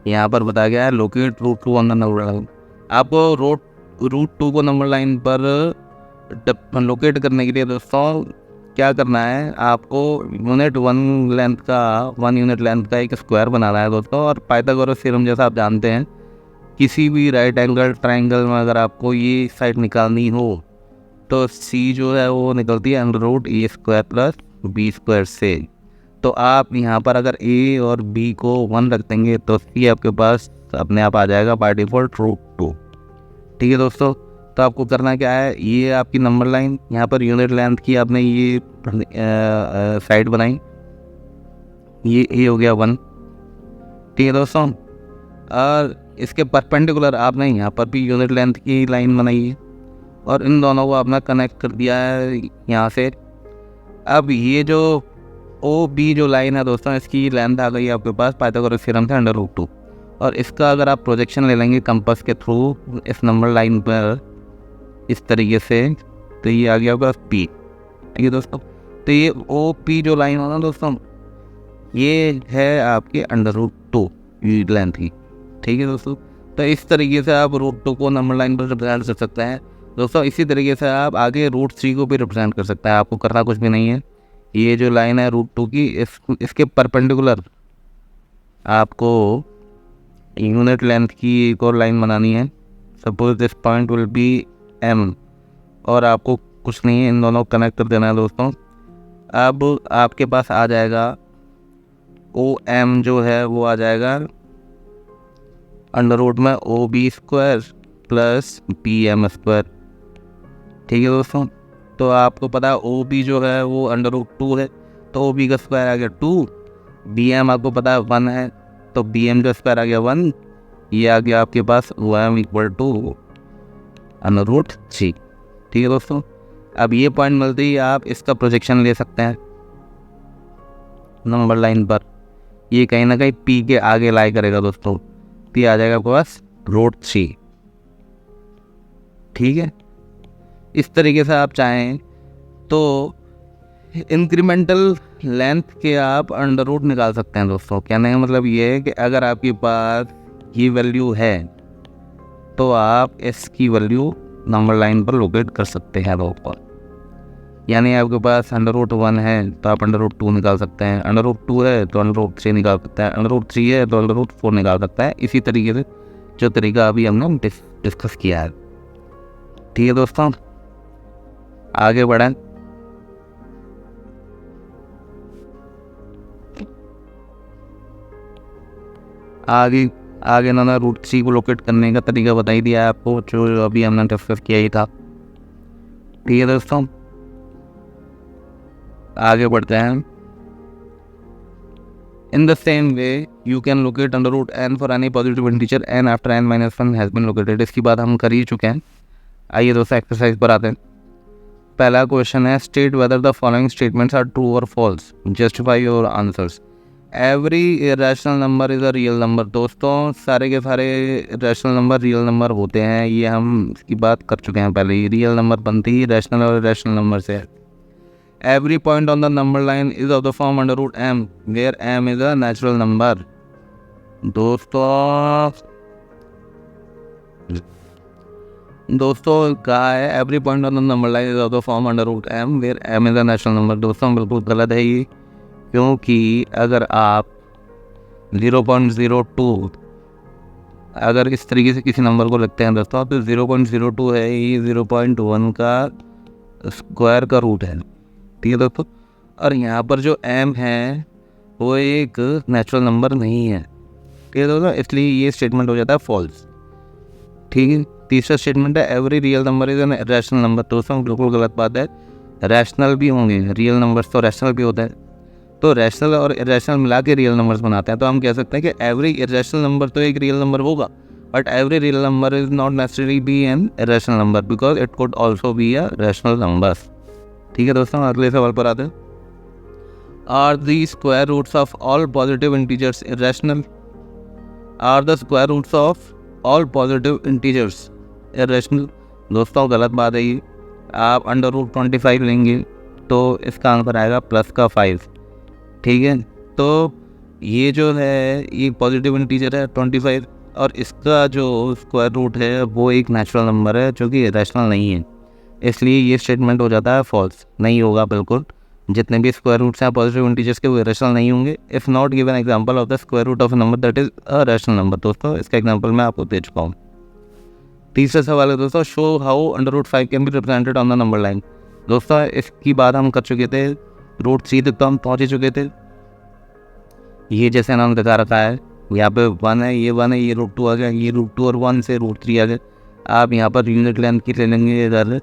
यहाँ पर बताया गया है locate root 2 on the number line. आपको रूट 2 को नंबर लाइन पर लोकेट करने के लिए दोस्तों क्या करना है, आपको यूनिट 1 यूनिट लेंथ का एक स्क्वायर बनाना है दोस्तों. और पाइथागोरस थ्योरम जैसा आप जानते हैं किसी भी राइट एंगल ट्राइंगल में अगर आपको ये साइड निकालनी हो तो सी जो है वो निकलती है √a² प्लस b² से. तो आप यहाँ पर अगर a और b को 1 रख देंगे तो सी आपके पास अपने आप आ जाएगा बाय डिफ़ॉल्ट √2. ठीक है दोस्तों, तो आपको करना क्या है, ये आपकी नंबर लाइन यहाँ पर यूनिट लेंथ की आपने ये साइड बनाई, ये a हो गया 1. ठीक है दोस्तों, और इसके परपेंडिकुलर आपने यहाँ पर भी यूनिट लेंथ की लाइन बनाई है और इन दोनों को आपने कनेक्ट कर दिया है यहाँ से. अब ये जो OB जो लाइन है दोस्तों इसकी लेंथ आ गई आपके पास पाइथागोरस थ्योरम से √2. और इसका अगर आप प्रोजेक्शन ले लेंगे कंपास के थ्रू इस नंबर लाइन पर इस तरीके से तो ये आ गया होगा P. ठीक है दोस्तों, तो ये OP जो लाइन होना दोस्तों ये है आपके √2 लेंथ की. ठीक है दोस्तों, तो इस तरीके से आप √2 को नंबर लाइन पर रिप्रेजेंट कर सकते हैं दोस्तों. इसी तरीके से आप आगे √3 को भी रिप्रेजेंट कर सकते हैं. आपको करना कुछ भी नहीं है, ये जो लाइन है √2 की इसके परपेंडिकुलर आपको यूनिट लेंथ की एक और लाइन बनानी है. Suppose this point will be M और आपको कुछ नहीं है इन दोनों को कनेक्ट कर देना है दोस्तों. अब आपके पास आ जाएगा ओ एम जो है वो आ जाएगा अंडर रूट में O B square plus B M square. ठीक है दोस्तों, तो आपको पता है ओ बी जो है वो अंडर रूट 2 है, तो ओ बी का स्क्वायर आ गया 2, बी एम आपको पता है 1 है, तो बी एम का स्क्वायर आ गया 1, ये आ गया आपके पास O M equal to under root 3। ठीक है दोस्तों, अब ये पॉइंट मिलते ही आप इसका प्रोजेक्शन ले सकते हैं नंबर लाइन पर। ये कहीं ना कहीं पी के आगे लाई करेगा दोस्तों, पी आ जाएगा आपके पास रूट 3। ठीक है, इस तरीके से आप चाहें तो इंक्रीमेंटल लेंथ के आप अंडर रूट निकाल सकते हैं दोस्तों। कहने का मतलब ये है कि अगर आपके पास ये वैल्यू है तो आप इसकी वैल्यू नंबर लाइन पर लोकेट कर सकते हैं रो पर। यानी आपके पास अंडर रूट 1 है तो आप अंडर रूट 2 निकाल सकते हैं, अंडर रूट 2 है तो अंडर रूट 3 निकाल सकते हैं, अंडर रूट 3 है तो अंडर रूट 4 निकाल सकता है। इसी तरीके से जो तरीका अभी हमने डिस्कस किया है। ठीक है दोस्तों, आगे बढ़ें। आगे इन्होंने रूट 3 को लोकेट करने का तरीका बता ही दिया है आपको, जो अभी हमने डिस्कस किया ही था। ठीक है दोस्तों, आगे बढ़ते हैं। In the same way you can locate under root n for any positive integer n after n minus 1 has been located. इसकी बात हम कर ही चुके हैं। आइए दोस्तों एक्सरसाइज पर आते हैं। पहला क्वेश्चन है state whether the following statements are true और false, justify your answers. Every irrational number is a real number. दोस्तों सारे के सारे रैशनल नंबर रियल नंबर होते हैं, ये हम इसकी बात कर चुके हैं पहले ही। रियल नंबर बनती ही रैशनल और इरेशनल नंबर से है। Every point on the number line is of the form under root m where m is a natural number. दोस्तों कहा है every point on the number line is of the form under root m where m is a natural number. दोस्तों बिल्कुल गलत है ये, क्योंकि अगर आप 0.02 अगर इस तरीके से किसी नंबर को लिखते हैं दोस्तों तो 0.02 है, ये 0.1 का स्क्वायर का रूट है। ठीक है दोस्तों, और यहाँ पर जो m है वो एक नेचुरल नंबर नहीं है। ठीक है दोस्तों, इसलिए ये स्टेटमेंट हो जाता है फॉल्स। ठीक है, तीसरा स्टेटमेंट है every real number is an rational number. दोस्तों बिल्कुल गलत बात है, रैशनल भी होंगे, रियल नंबर्स तो रैशनल भी होता है, तो रैशनल और इरेशनल मिला के रियल नंबर्स बनाते हैं। तो हम कह सकते हैं कि एवरी इरेशनल नंबर तो एक रियल नंबर होगा, but every real number is not necessary be an irrational number because it could also be a rational number. ठीक है दोस्तों, अगले सवाल पर आते हैं। Are the square roots of all positive integers irrational? Are the square roots of all positive integers irrational? दोस्तों गलत बात है ये। आप अंडर रूट 25 लेंगे तो इसका आंसर आएगा प्लस का 5। ठीक है, तो ये जो है ये पॉजिटिव इंटीजर है 25, और इसका जो स्क्वायर रूट है वो एक नेचुरल नंबर है जो कि रैशनल नहीं है, इसलिए ये स्टेटमेंट हो जाता है फॉल्स। नहीं होगा बिल्कुल, जितने भी स्क्वायर रूट्स हैं पॉजिटिव इंटीजर्स के वो रैशनल नहीं होंगे। If not given example of the square root of a number that is a rational number. दोस्तों इसका एग्जांपल मैं आपको दे चुका हूँ। तीसरा सवाल है दोस्तों, show how under root 5 can be represented on the number line. दोस्तों इसकी बात हम कर चुके थे, रूट 3 तक तो हम पहुँच ही चुके थे। ये जैसे नाम दिखा रखा है, यहाँ पे 1 है, ये 1 है, ये रूट 2 आ गया, ये रूट 2 और 1 से रूट 3 आ गया। आप यहाँ पर यूनिट लेंथ की ले लेंगे इधर,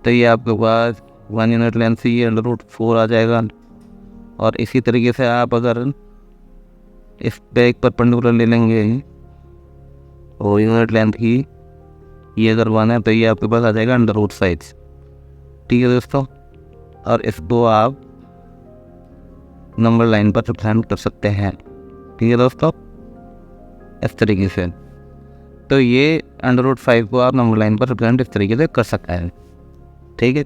तो ये आपके पास 1 यूनिट लेंथ से ये अंडर रूट 4 आ जाएगा। और इसी तरीके से आप अगर इस पे एक परपेंडिकुलर ले लेंगे और यूनिट लेंथ की, ये अगर 1 है तो ये आपके पास आ जाएगा अंडर रूट 5। ठीक है दोस्तों, और इसको आप नंबर लाइन पर रिप्रेजेंट कर सकते हैं। ठीक है दोस्तों, इस तरीके से तो ये अंडर रूट 5 को आप नंबर लाइन पर रिप्रेजेंट इस तरीके से कर सकते हैं। ठीक है,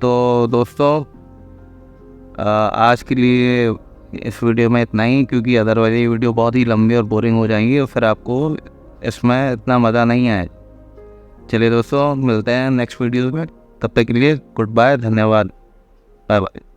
तो दोस्तों आज के लिए इस वीडियो में इतना ही, क्योंकि अदरवाइज ये वीडियो बहुत ही लंबी और बोरिंग हो जाएंगी और फिर आपको इसमें इतना मज़ा नहीं आए। चलिए दोस्तों, मिलते हैं नेक्स्ट वीडियो में, तब तक के लिए गुड बाय, धन्यवाद, बाय बाय।